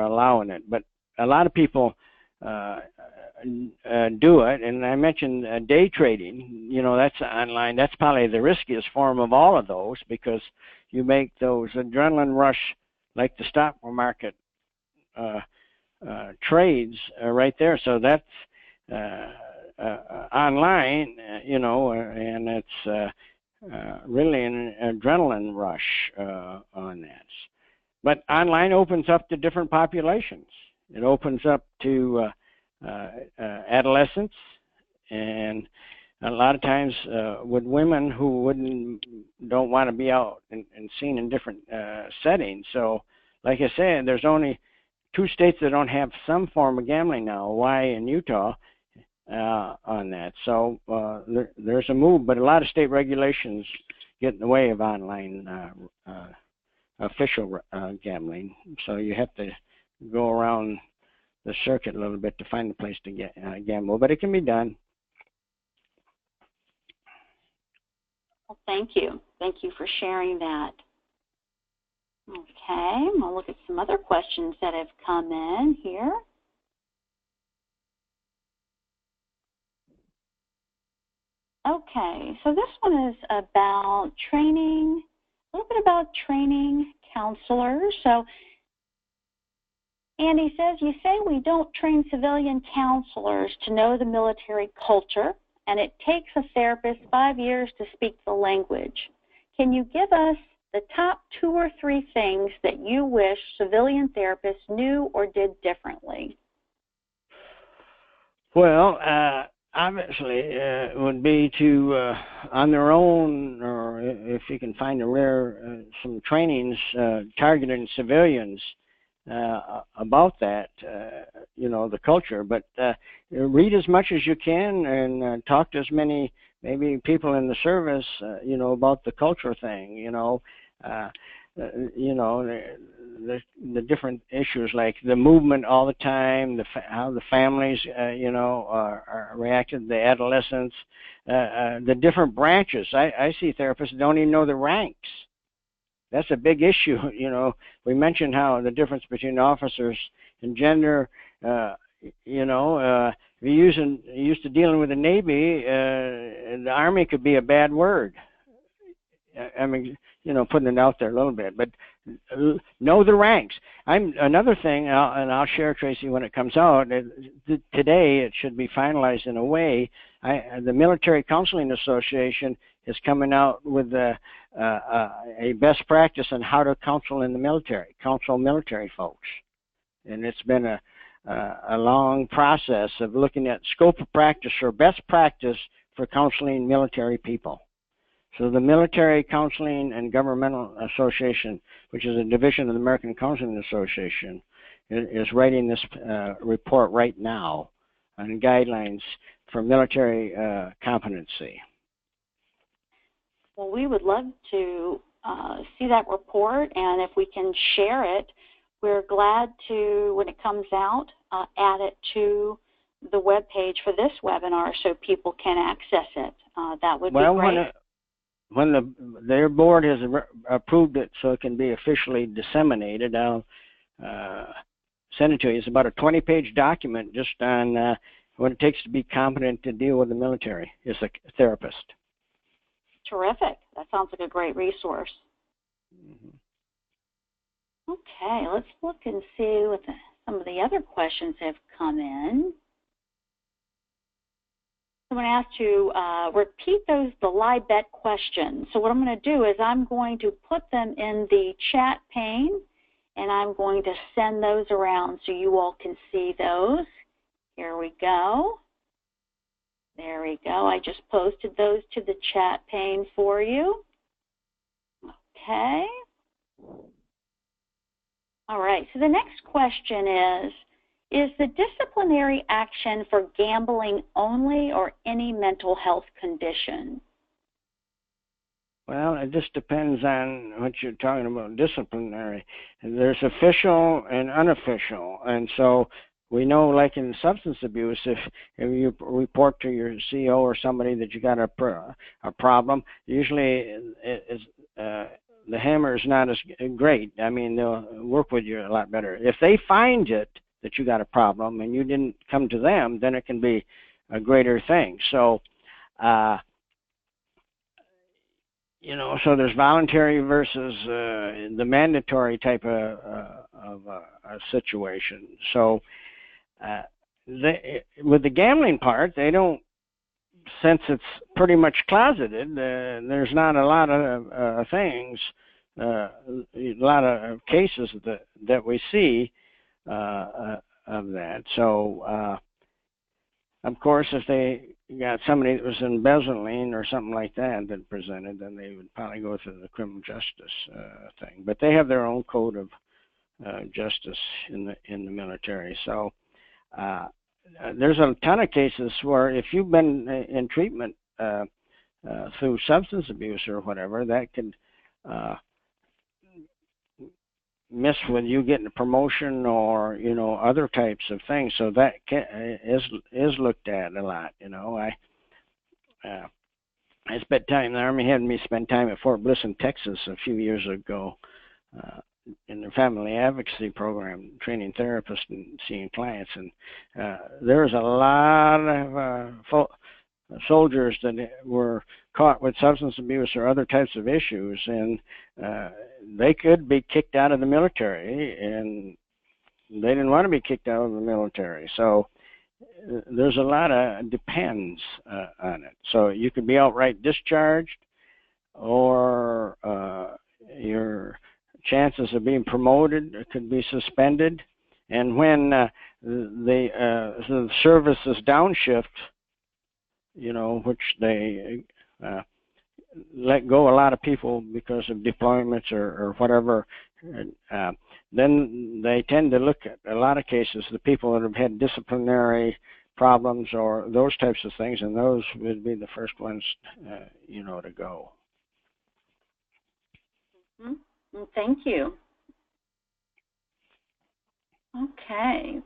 allowing it. But a lot of people do it, and I mentioned day trading. You know, that's online. That's probably the riskiest form of all of those, because you make those adrenaline rush, like the stock market trades right there. So that's online, and it's really an adrenaline rush on that. But online opens up to different populations. It opens up to adolescents, and a lot of times with women who don't want to be out and seen in different settings. So, like I said, there's only 2 states that don't have some form of gambling now, Hawaii and Utah, on that. So there's a move, but a lot of state regulations get in the way of online official gambling. So you have to go around the circuit a little bit to find a place to gamble, but it can be done. Well, thank you. Thank you for sharing that. Okay, I'll look at some other questions that have come in here. Okay, so this one is about training, a little bit about training counselors. So Andy says, you say we don't train civilian counselors to know the military culture, and it takes a therapist 5 years to speak the language. Can you give us the top 2 or 3 things that you wish civilian therapists knew or did differently? Well, obviously, it would be to, on their own, or if you can find a rare, some trainings targeting civilians about that, the culture. But read as much as you can and talk to as many, maybe people in the service, about the culture thing, the different issues like the movement all the time, how the families, are reacted, the adolescents, the different branches. I see therapists don't even know the ranks. That's a big issue. We mentioned how the difference between officers and gender, if you're used to dealing with the Navy, the Army could be a bad word. I mean, putting it out there a little bit, but know the ranks. Another thing, and I'll share, Tracy, when it comes out. Today, it should be finalized in a way. The Military Counseling Association is coming out with a best practice on how to counsel in the military, counsel military folks, and it's been a long process of looking at scope of practice or best practice for counseling military people. So the Military Counseling and Governmental Association, which is a division of the American Counseling Association, is writing this report right now on guidelines for military competency. Well, we would love to see that report, and if we can share it, we're glad to, when it comes out, add it to the web page for this webinar so people can access it. That would be great. When their board has approved it so it can be officially disseminated, I'll send it to you. It's about a 20-page document just on what it takes to be competent to deal with the military as a therapist. Terrific. That sounds like a great resource. Mm-hmm. Okay, let's look and see what some of the other questions have come in. I'm going to ask to repeat the live bet questions. So what I'm going to do is I'm going to put them in the chat pane, and I'm going to send those around so you all can see those. Here we go. There we go. I just posted those to the chat pane for you. Okay. All right, so the next question is the disciplinary action for gambling only or any mental health condition? Well, it just depends on what you're talking about, disciplinary. There's official and unofficial. And so we know, like in substance abuse, if you report to your CO or somebody that you got a problem, usually the hammer is not as great. I mean, they'll work with you a lot better. If they find it, that you got a problem and you didn't come to them, then it can be a greater thing. So, so there's voluntary versus the mandatory type of situation. So with the gambling part, they don't, since it's pretty much closeted, there's not a lot of things, a lot of cases that we see of that. So, of course, if they got somebody that was embezzling or something like that presented, then they would probably go through the criminal justice thing. But they have their own code of justice in the military. So there's a ton of cases where if you've been in treatment through substance abuse or whatever, that could miss with you getting a promotion or other types of things. So that is looked at a lot. I spent time, the Army had me spend time at Fort Bliss in Texas a few years ago in their family advocacy program, training therapists and seeing clients. And there's a lot of soldiers that were caught with substance abuse or other types of issues, and they could be kicked out of the military, and they didn't want to be kicked out of the military. So there's a lot of depends on it. So you could be outright discharged, or your chances of being promoted could be suspended. And when the service is downshift, which they let go a lot of people because of deployments or whatever, then they tend to look at a lot of cases, the people that have had disciplinary problems or those types of things, and those would be the first ones, to go. Mm-hmm. Well, thank you. Okay.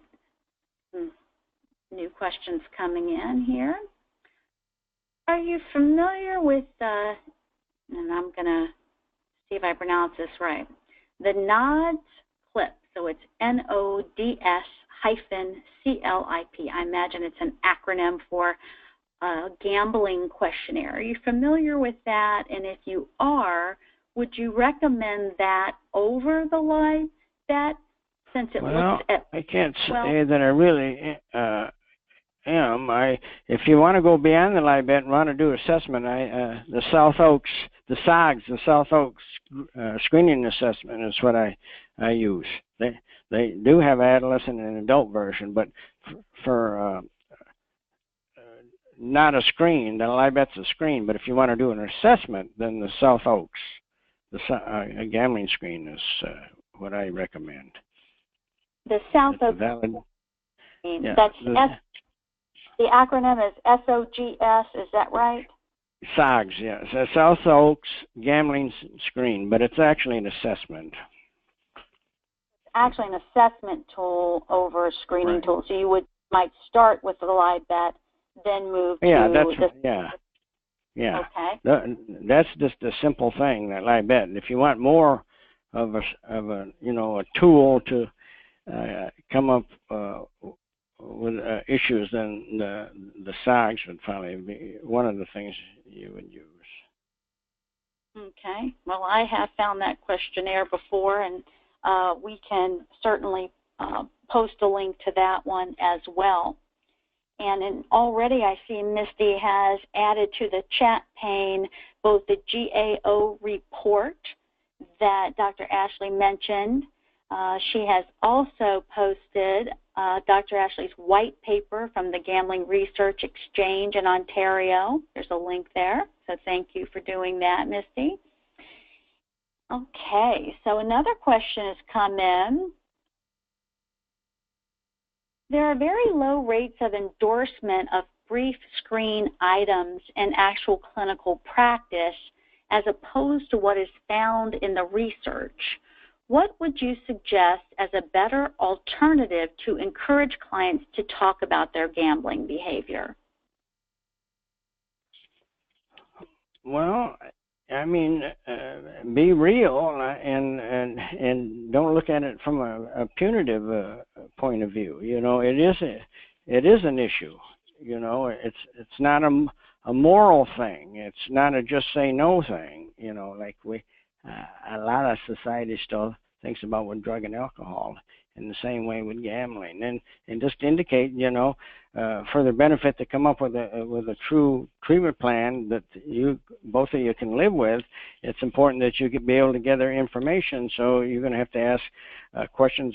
New questions coming in here. Are you familiar with, and I'm going to see if I pronounce this right, the NODS clip? So it's NODS-CLIP. I imagine it's an acronym for gambling questionnaire. Are you familiar with that? And if you are, would you recommend that over the lie bet, since it looks at... I can't say that I really am. If you want to go beyond the lie bet and want to do assessment, the South Oaks, the SOGS, the South Oaks screening assessment is what I use. They do have adolescent and adult version, but for not a screen, the lie bet's a screen. But if you want to do an assessment, then the South Oaks, a gambling screen is what I recommend. The South Oaks. Yeah, that's the acronym is SOGS. Is that right? SOGS, yes. South Oaks Gambling Screen, but it's actually an assessment. It's actually an assessment tool over a screening tool. So you might start with the lie bet, then move to Yeah. Okay. That's just a simple thing, that lie bet. And if you want more of a tool to come up with issues, then the SOGS would probably be one of the things you would use. Okay. Well, I have found that questionnaire before, and we can certainly post a link to that one as well. And already I see Misty has added to the chat pane both the GAO report that Dr. Ashley mentioned. She has also posted Dr. Ashley's white paper from the Gambling Research Exchange in Ontario. There's a link there, so thank you for doing that, Misty. Okay, so another question has come in. There are very low rates of endorsement of brief screen items in actual clinical practice as opposed to what is found in the research. What would you suggest as a better alternative to encourage clients to talk about their gambling behavior? Well, I mean, be real and don't look at it from a punitive point of view. You know, it is an issue. You know, it's not a a moral thing. It's not a just say no thing. You know, like a lot of society still thinks about with drug and alcohol in the same way with gambling, and just indicate, you know, for the benefit to come up with a true treatment plan that both of you can live with. It's important that you be able to gather information. So you're going to have to ask questions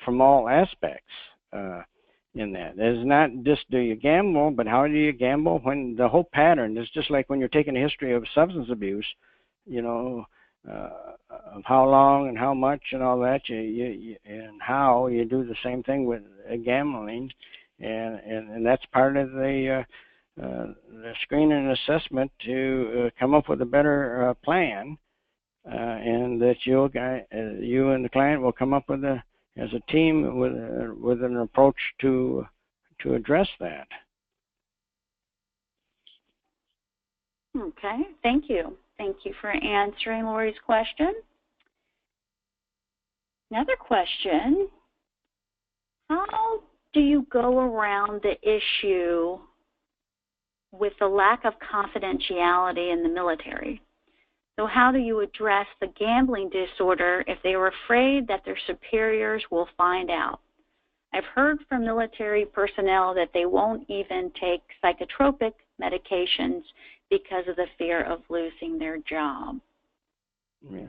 from all aspects in that. It's not just do you gamble, but how do you gamble? When the whole pattern is just like when you're taking a history of substance abuse, you know, of how long and how much and all that, and how you do the same thing with gambling, and that's part of the screening and assessment to come up with a better plan, and that you and the client will come up with as a team with an approach to address that. Okay, thank you. Thank you for answering Lori's question. Another question, how do you go around the issue with the lack of confidentiality in the military? So how do you address the gambling disorder if they are afraid that their superiors will find out? I've heard from military personnel that they won't even take psychotropic medications because of the fear of losing their job. Yeah.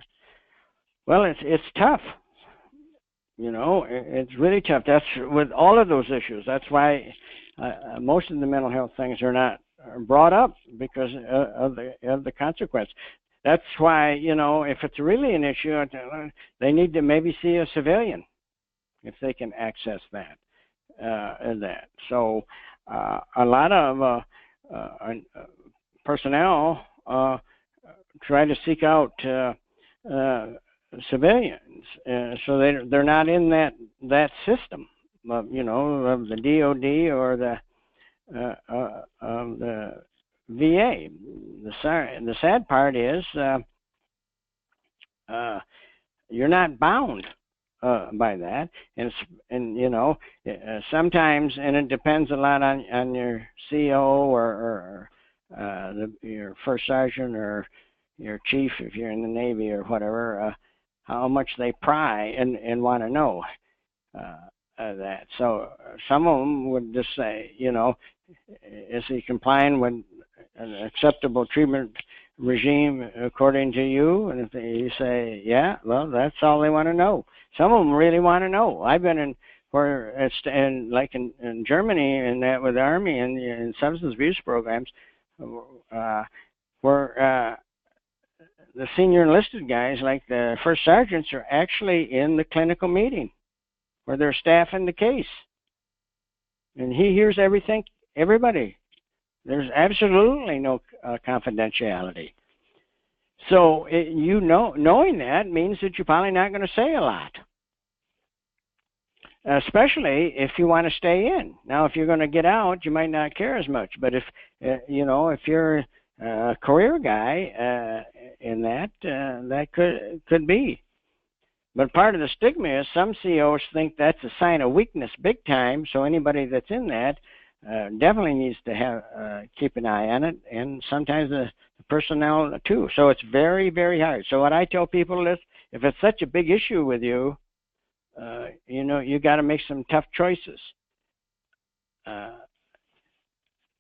Well, it's tough. You know, it's really tough. That's with all of those issues. That's why most of the mental health things are not brought up because of the consequence. That's why, you know, if it's really an issue, they need to maybe see a civilian if they can access that. So a lot of personnel try to seek out civilians, so they're not in that system, you know, of the DOD or the VA. The sad part is you're not bound by that, and you know, sometimes, and it depends a lot on your CO or your first sergeant or your chief if you're in the Navy or whatever, how much they pry and want to know that. So some of them would just say, you know, is he complying with an acceptable treatment regime according to you? And if you say, yeah, well, that's all they want to know. Some of them really want to know. I've been in where it's like in Germany and that with the Army and in substance abuse programs, where the senior enlisted guys, like the first sergeants, are actually in the clinical meeting where they're staffing the case. And he hears everything, everybody. There's absolutely no confidentiality. So knowing that means that you're probably not going to say a lot, especially if you want to stay in. Now, if you're going to get out, you might not care as much. But if you know, if you're a career guy in that, that could be. But part of the stigma is some CEOs think that's a sign of weakness big time. So anybody that's in that definitely needs to keep an eye on it, and sometimes the personnel too. So it's very, very hard. So what I tell people is, if it's such a big issue with you, you know, you got to make some tough choices.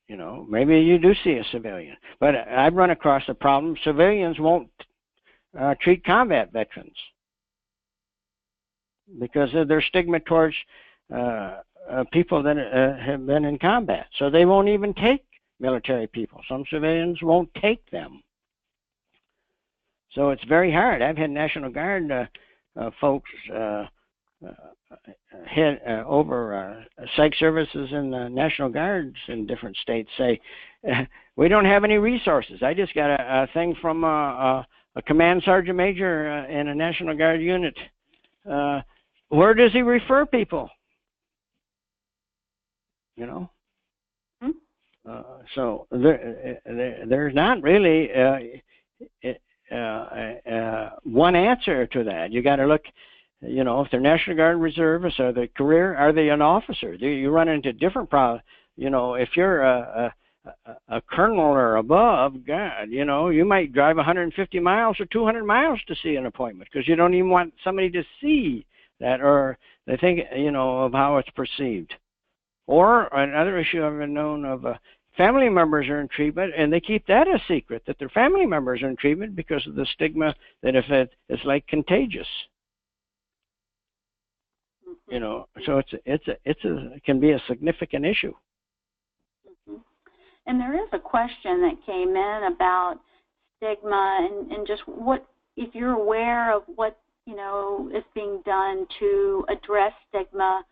You know, maybe you do see a civilian, but I've run across the problem: civilians won't treat combat veterans because of their stigma towards people that have been in combat. So they won't even take military people. Some civilians won't take them. So it's very hard. I've had National Guard folks head over psych services in the National Guards in different states say, we don't have any resources. I just got a thing from a command sergeant major in a National Guard unit. Where does he refer people? You know? So there's not really one answer to that. You got to look, you know, if they're National Guard reservists, are they career, are they an officer? Do you run into different problems? You know, if you're a a colonel or above, God, you know, you might drive 150 miles or 200 miles to see an appointment because you don't even want somebody to see that, or they think, you know, of how it's perceived. Or another issue I've been known of, family members are in treatment and they keep that a secret, that their family members are in treatment because of the stigma that if it's like contagious. You know, so it can be a significant issue. And there is a question that came in about stigma and just what, if you're aware of what, you know, is being done to address stigma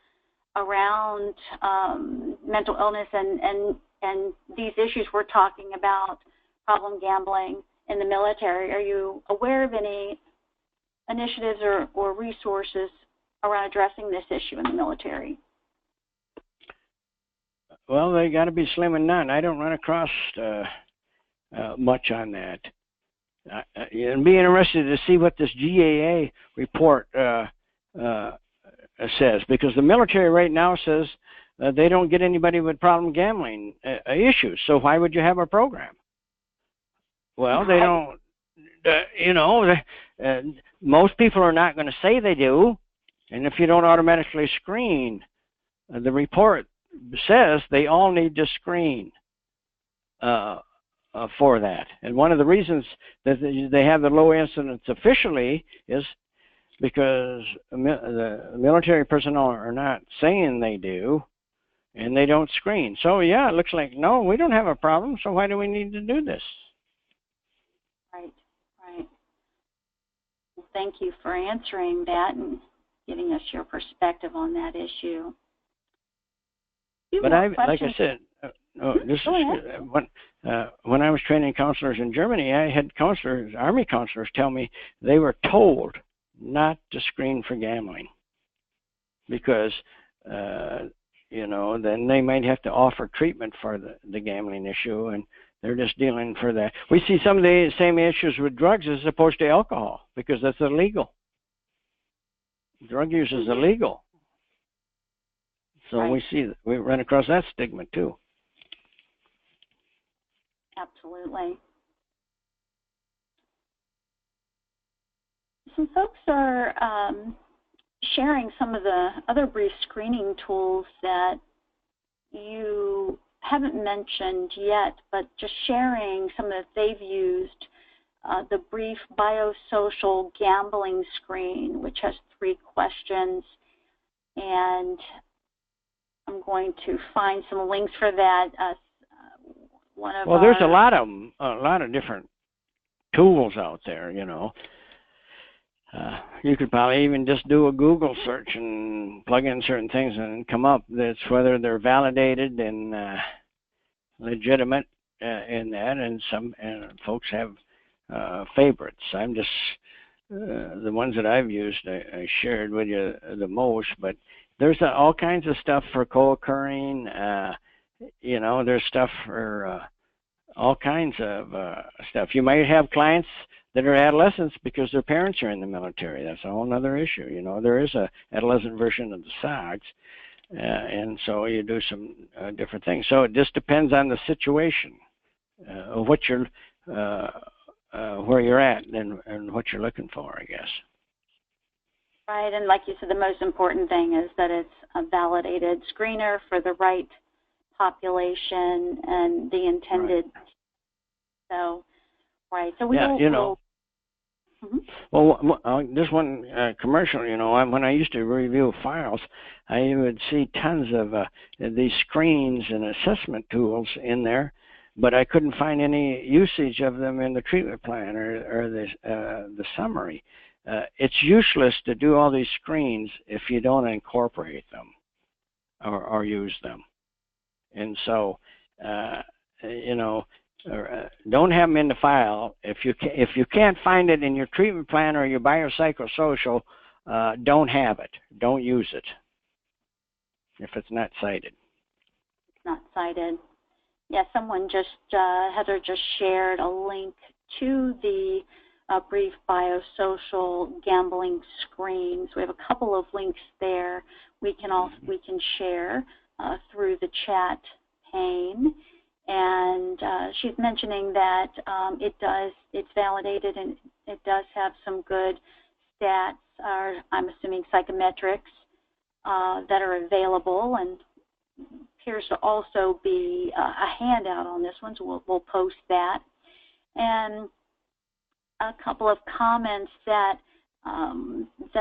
around mental illness and these issues we're talking about, problem gambling in the military. Are you aware of any initiatives or resources around addressing this issue in the military? Well, they got to be slim and none. I don't run across much on that. And be interested to see what this GAA report says, because the military right now says they don't get anybody with problem gambling issues. So why would you have a program? Well, they don't. You know, most people are not going to say they do, and if you don't automatically screen, the report says they all need to screen for that. And one of the reasons that they have the low incidence officially is because the military personnel are not saying they do, and they don't screen. So yeah, it looks like, no, we don't have a problem, so why do we need to do this? Right, right. Well, thank you for answering that and giving us your perspective on that issue. But like I said, when I was training counselors in Germany, I had counselors, Army counselors, tell me they were told not to screen for gambling because, you know, then they might have to offer treatment for the gambling issue, and they're just dealing for that. We see some of the same issues with drugs as opposed to alcohol because that's illegal. Drug use is illegal. So right. We run across that stigma too. Absolutely. Some folks are sharing some of the other brief screening tools that you haven't mentioned yet, but just sharing some that they've used. The brief biosocial gambling screen, which has 3 questions, and I'm going to find some links for that. There's a lot of different tools out there, you know. You could probably even just do a Google search and plug in certain things and come up. That's whether they're validated and legitimate in that, and some folks have favorites. I'm just the ones that I've used I shared with you the most, but there's all kinds of stuff for co-occurring. You know, there's stuff for all kinds of stuff. You might have clients that are adolescents because their parents are in the military. That's a whole other issue. You know, there is a adolescent version of the SOGs, and so you do some different things. So it just depends on the situation, what you're, where you're at, and what you're looking for, I guess. Right, and like you said, the most important thing is that it's a validated screener for the right population and the intended. Right. So, right. So we Well, just one commercial. You know, when I used to review files, I would see tons of these screens and assessment tools in there, but I couldn't find any usage of them in the treatment plan or the summary. It's useless to do all these screens if you don't incorporate them or use them. And so, you know, don't have them in the file. If you can't find it in your treatment plan or your biopsychosocial, don't have it. Don't use it if it's not cited. It's not cited. Yeah, someone Heather just shared a link to the brief biosocial gambling screens. We have a couple of links there. We can share through the chat pane, And she's mentioning that it's validated and it does have some good stats, or I'm assuming psychometrics, that are available, and appears to also be a handout on this one, so we'll post that. And a couple of comments that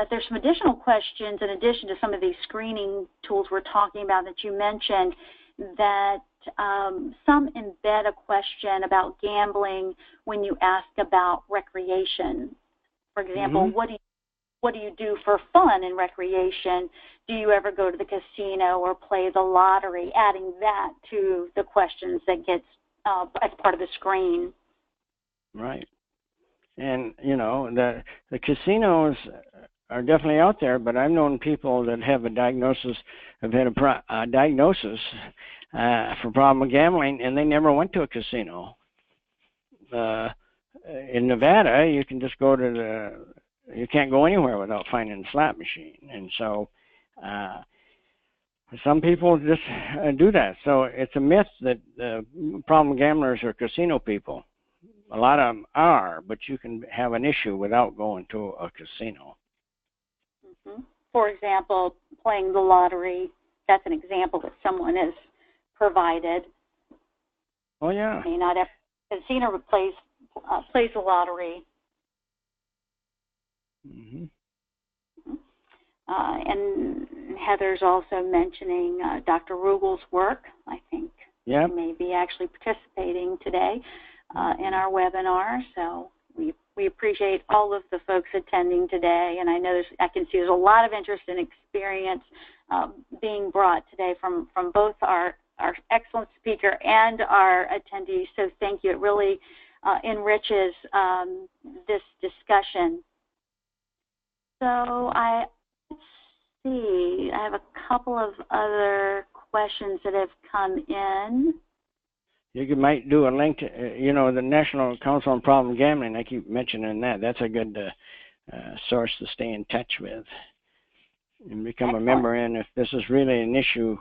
there's some additional questions in addition to some of these screening tools we're talking about that you mentioned, that some embed a question about gambling when you ask about recreation. For example, what do you do for fun and recreation? Do you ever go to the casino or play the lottery? Adding that to the questions that gets as part of the screen. Right. And, you know, the casinos are definitely out there, but I've known people that have a diagnosis, have had a diagnosis for problem with gambling, and they never went to a casino. In Nevada, you can just go to you can't go anywhere without finding a slot machine. And so some people just do that. So it's a myth that problem gamblers are casino people. A lot of them are, but you can have an issue without going to a casino. For example, playing the lottery, that's an example that someone has provided. Oh, yeah. May not have a casino plays the lottery. And Heather's also mentioning Dr. Rugel's work. I think he may be actually participating today in our webinar. So we appreciate all of the folks attending today. And I know I can see there's a lot of interest and experience being brought today from both our excellent speaker and our attendees. So thank you. It really enriches this discussion. So let's see, I have a couple of other questions that have come in. You might do a link to, you know, the National Council on Problem Gambling. I keep mentioning that. That's a good source to stay in touch with and become a member in if this is really an issue.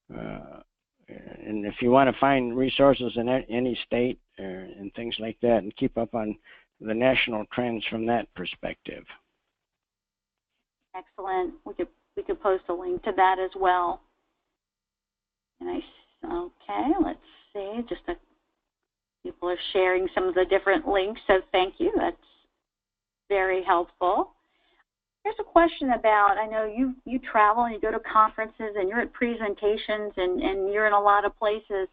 And if you want to find resources in any state and things like that, and keep up on the national trends from that perspective. Excellent. We could post a link to that as well. Nice. Okay, let's see. People are sharing some of the different links, so thank you. That's very helpful. Here's a question about, I know you travel and you go to conferences and you're at presentations and you're in a lot of places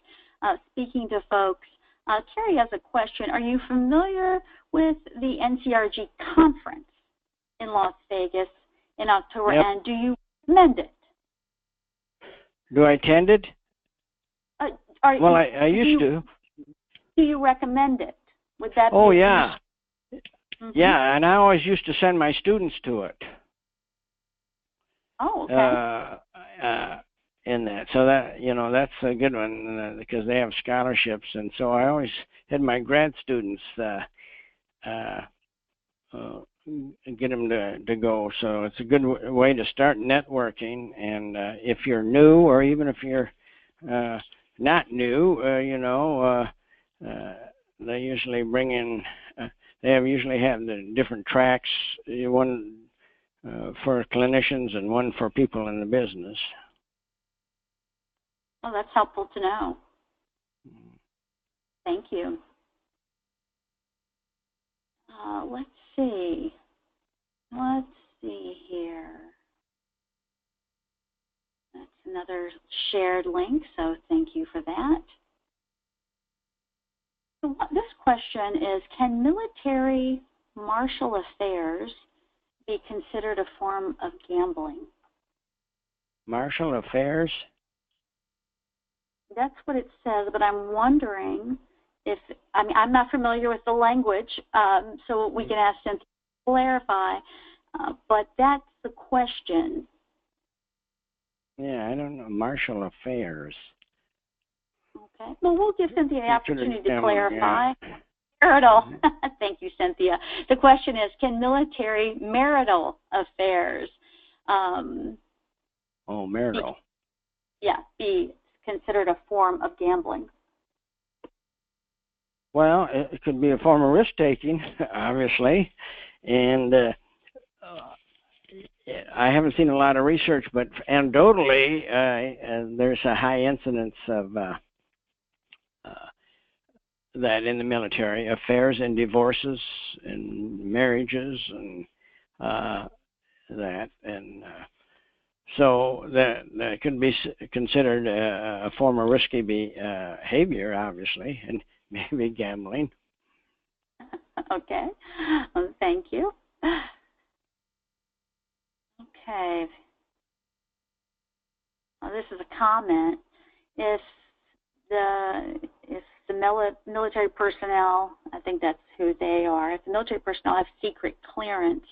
speaking to folks. Carrie has a question. Are you familiar with the NCRG conference in Las Vegas in October, and do you recommend it? Do I attend it? Well, I used to. Do you recommend it? Would that be? Oh, yeah. Yeah, and I always used to send my students to it. Oh, okay. In that. So that, you know, that's a good one because they have scholarships. And so I always had my grad students get them to go. So it's a good way to start networking. And if you're new, or even if you're not new, you know, they usually bring in, usually have the different tracks, one for clinicians and one for people in the business. Oh, that's helpful to know. Thank you. Let's see. Let's see here. That's another shared link, so thank you for that. So this question is, can military martial affairs be considered a form of gambling? Martial affairs? That's what it says, but I'm wondering if, I mean, I'm not familiar with the language, so we can ask Cynthia to clarify, but that's the question. Yeah, I don't know, martial affairs. Okay, well, we'll give Cynthia the opportunity to clarify. Yeah. Marital, thank you, Cynthia. The question is, can military marital affairs marital. be considered a form of gambling? Well, it could be a form of risk-taking, obviously, and I haven't seen a lot of research, but anecdotally, there's a high incidence of that in the military, affairs and divorces and marriages and that, and so that could be considered a form of risky behavior, obviously, and maybe gambling. Okay, well, thank you. Okay, well, this is a comment. If the military personnel, I think that's who they are, if the military personnel have secret clearance,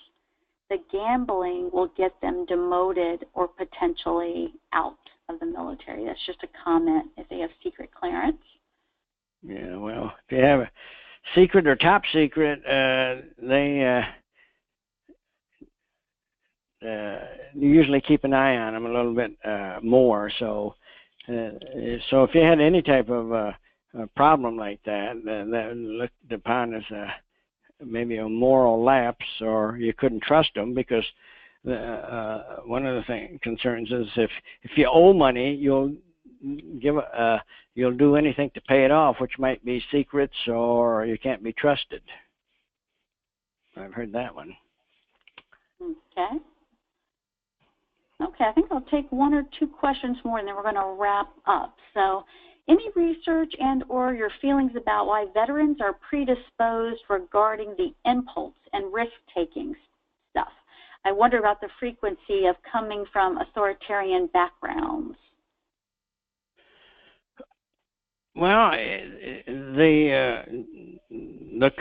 the gambling will get them demoted or potentially out of the military. That's just a comment if they have secret clearance. Yeah, well, if you have a secret or top secret, they usually keep an eye on them a little bit more. So if you had any type of a problem like that, that looked upon as maybe a moral lapse, or you couldn't trust them, because one of the concerns is if you owe money, you'll do anything to pay it off, which might be secrets, or you can't be trusted. I've heard that one. Okay. Okay, I think I'll take one or two questions more, and then we're going to wrap up. So, any research and or your feelings about why veterans are predisposed regarding the impulse and risk-taking stuff? I wonder about the frequency of coming from authoritarian backgrounds. Well, the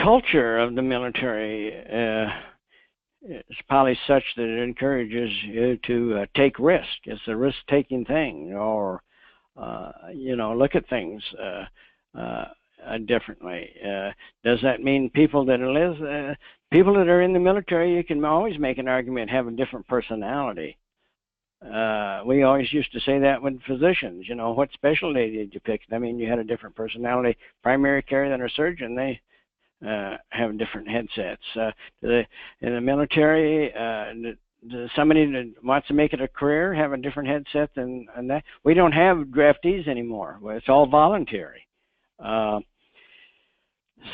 culture of the military is probably such that it encourages you to take risk. It's a risk-taking thing, or look at things differently. Does that mean people that are in the military, you can always make an argument, have a different personality? We always used to say that with physicians. What specialty did you pick? I mean, you had a different personality. Primary care than a surgeon, they have different headsets. In the military, somebody that wants to make it a career have a different headset than that. We don't have draftees anymore. It's all voluntary.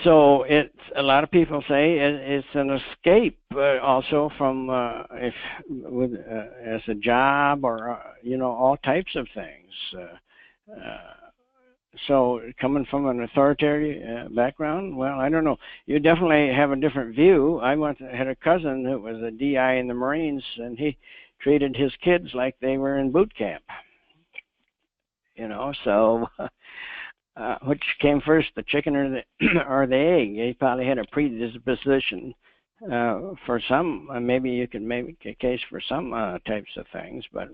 So a lot of people say it's an escape also from as a job, or all types of things. So coming from an authoritarian background, well, I don't know. You definitely have a different view. I had a cousin that was a DI in the Marines, and he treated his kids like they were in boot camp. So which came first, the chicken or the egg? He probably had a predisposition for some. Maybe you can make a case for some types of things, but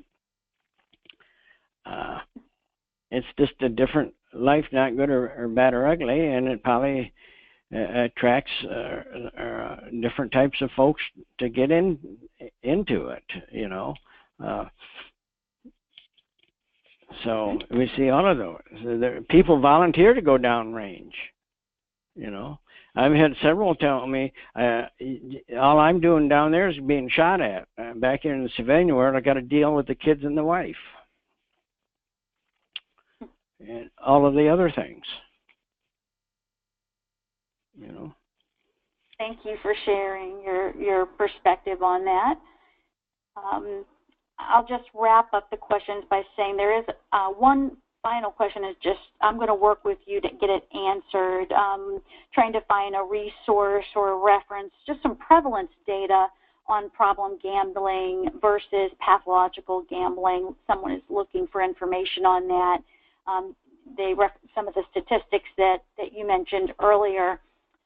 it's just a different life, not good or bad or ugly, and it probably attracts different types of folks to get into it. So we see all of those. People volunteer to go downrange. I've had several tell me, all I'm doing down there is being shot at. Back here in the civilian world, I got to deal with the kids and the wife, and all of the other things. Thank you for sharing your perspective on that. I'll just wrap up the questions by saying there is one final question. Is just I'm going to work with you to get it answered. Trying to find a resource or a reference, just some prevalence data on problem gambling versus pathological gambling. Someone is looking for information on that. Some of the statistics that you mentioned earlier.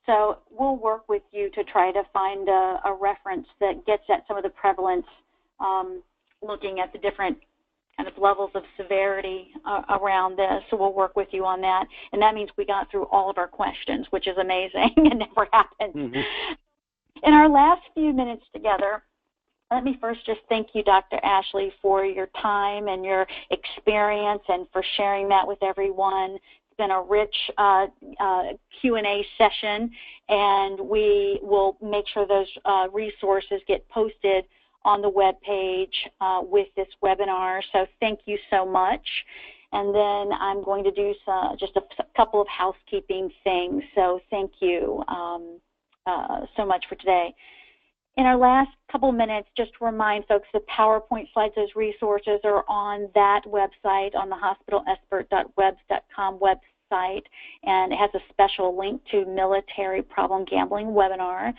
So we'll work with you to try to find a reference that gets at some of the prevalence, looking at the different kind of levels of severity around this. So we'll work with you on that. And that means we got through all of our questions, which is amazing. It never happens. Mm-hmm. In our last few minutes together, let me first just thank you, Dr. Ashley, for your time and your experience and for sharing that with everyone. It's been a rich Q&A session, and we will make sure those resources get posted on the web page with this webinar. So thank you so much. And then I'm going to do just a couple of housekeeping things. So thank you so much for today. In our last couple minutes, just to remind folks, the PowerPoint slides, those resources are on that website, on the hospitalsbirt.webs.com website, and it has a special link to Military Problem Gambling webinar.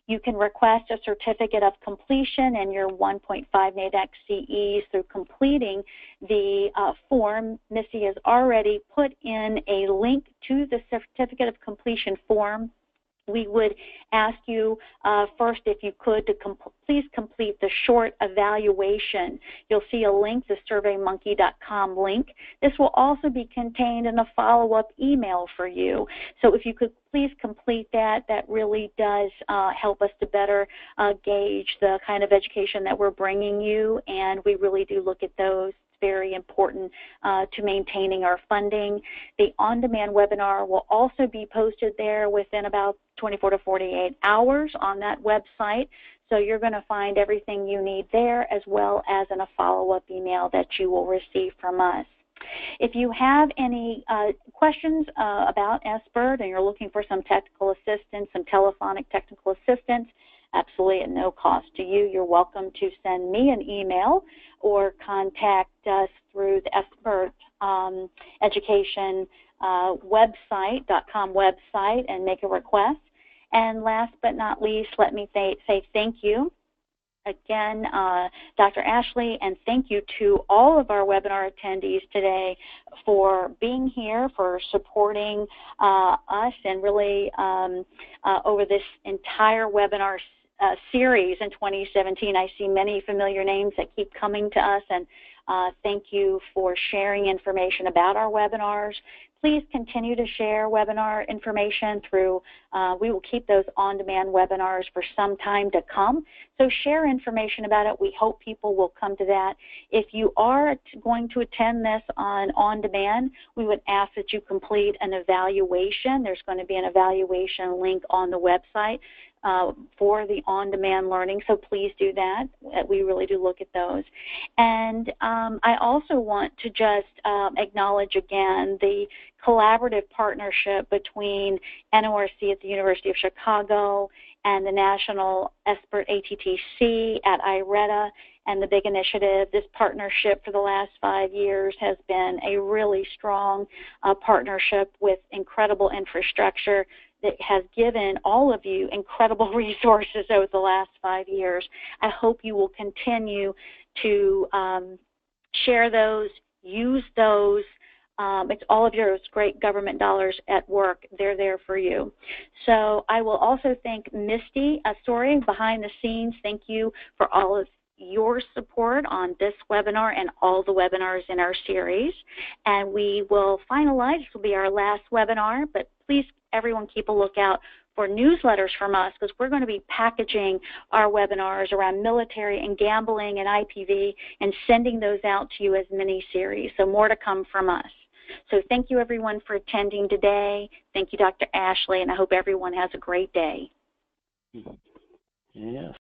You can request a certificate of completion and your 1.5 NADAC CEs through completing the form. Missy has already put in a link to the certificate of completion form. We would ask you first, if you could, to please complete the short evaluation. You'll see a link, the surveymonkey.com link. This will also be contained in a follow-up email for you. So if you could please complete that, that really does help us to better gauge the kind of education that we're bringing you, and we really do look at those. Very important to maintaining our funding. The on-demand webinar will also be posted there within about 24 to 48 hours on that website. So you're going to find everything you need there, as well as in a follow-up email that you will receive from us. If you have any questions about SBIRT and you're looking for some technical assistance, some telephonic technical assistance, absolutely at no cost to you, you're welcome to send me an email or contact us through the SBIRT education website.com website and make a request. And last but not least, let me say thank you again, Dr. Ashley, and thank you to all of our webinar attendees today for being here, for supporting us, and really over this entire webinar series in 2017. I see many familiar names that keep coming to us, and thank you for sharing information about our webinars. Please continue to share webinar information through, we will keep those on-demand webinars for some time to come. So share information about it. We hope people will come to that. If you are going to attend this on-demand, we would ask that you complete an evaluation. There's going to be an evaluation link on the website for the on-demand learning, so please do that. We really do look at those. And I also want to just acknowledge again the collaborative partnership between NORC at the University of Chicago and the National SBIRT ATTC at IRETA and the big initiative. This partnership for the last 5 years has been a really strong partnership with incredible infrastructure that has given all of you incredible resources over the last 5 years. I hope you will continue to share those, use those. It's all of yours, great government dollars at work. They're there for you. So I will also thank Misty Story behind the scenes. Thank you for all of your support on this webinar and all the webinars in our series. And we will finalize, this will be our last webinar, but please everyone keep a lookout for newsletters from us, because we're going to be packaging our webinars around military and gambling and IPV and sending those out to you as mini-series. So more to come from us. So thank you everyone for attending today. Thank you, Dr. Ashley, and I hope everyone has a great day. Yes.